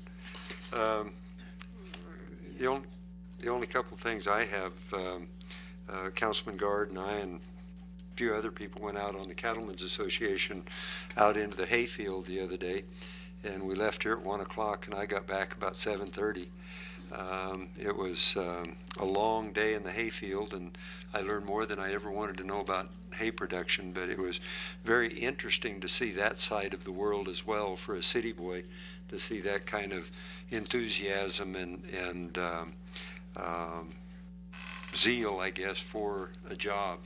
The only couple things I have, Councilman Guard and I and a few other people went out on the Cattlemen's Association out into the hayfield the other day, and we left here at 1 o'clock, and I got back about 7:30. It was a long day in the hayfield, and I learned more than I ever wanted to know about hay production, but it was very interesting to see that side of the world as well for a city boy, to see that kind of enthusiasm and zeal, I guess, for a job.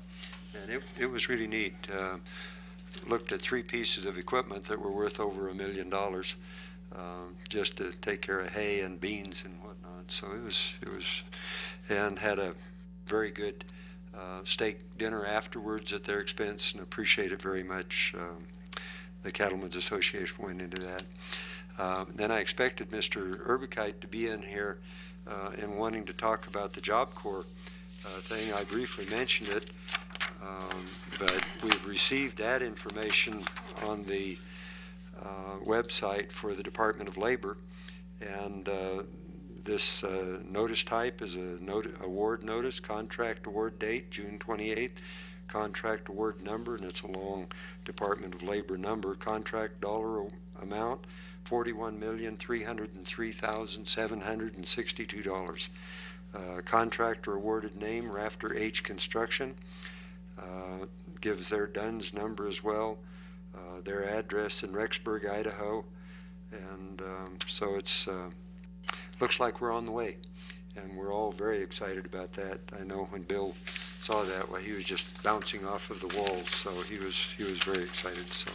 And it was really neat. Looked at 3 pieces of equipment that were worth over $1 million just to take care of hay and beans and whatnot. So it was, and had a very good steak dinner afterwards at their expense, and appreciate it very much. The Cattlemen's Association went into that. Then I expected Mr. Urbicite to be in here and wanting to talk about the Job Corps thing. I briefly mentioned it, but we've received that information on the website for the Department of Labor, and this notice type is a award notice, contract award date, June 28th, contract award number, and it's a long Department of Labor number, contract dollar amount, $41,303,762. Contractor awarded name, Rafter H Construction, gives their DUNS number as well, their address in Rexburg, Idaho, and so it's looks like we're on the way, and we're all very excited about that. I know when Bill saw that, well, he was just bouncing off of the walls, so he was very excited. So,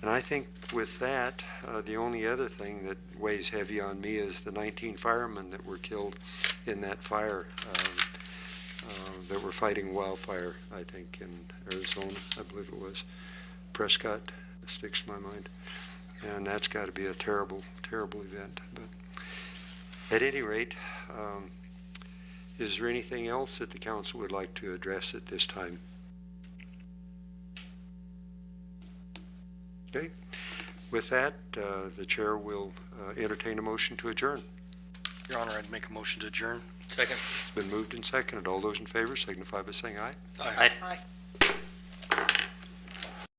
and I think with that, the only other thing that weighs heavy on me is the 19 firemen that were killed in that fire that were fighting wildfire, I think, in Arizona, I believe it was. Prescott sticks to my mind. And that's got to be a terrible, terrible event. But at any rate, is there anything else that the council would like to address at this time? Okay. With that, the chair will entertain a motion to adjourn. Your Honor, I'd make a motion to adjourn. Second. It's been moved and seconded. All those in favor signify by saying aye. Aye.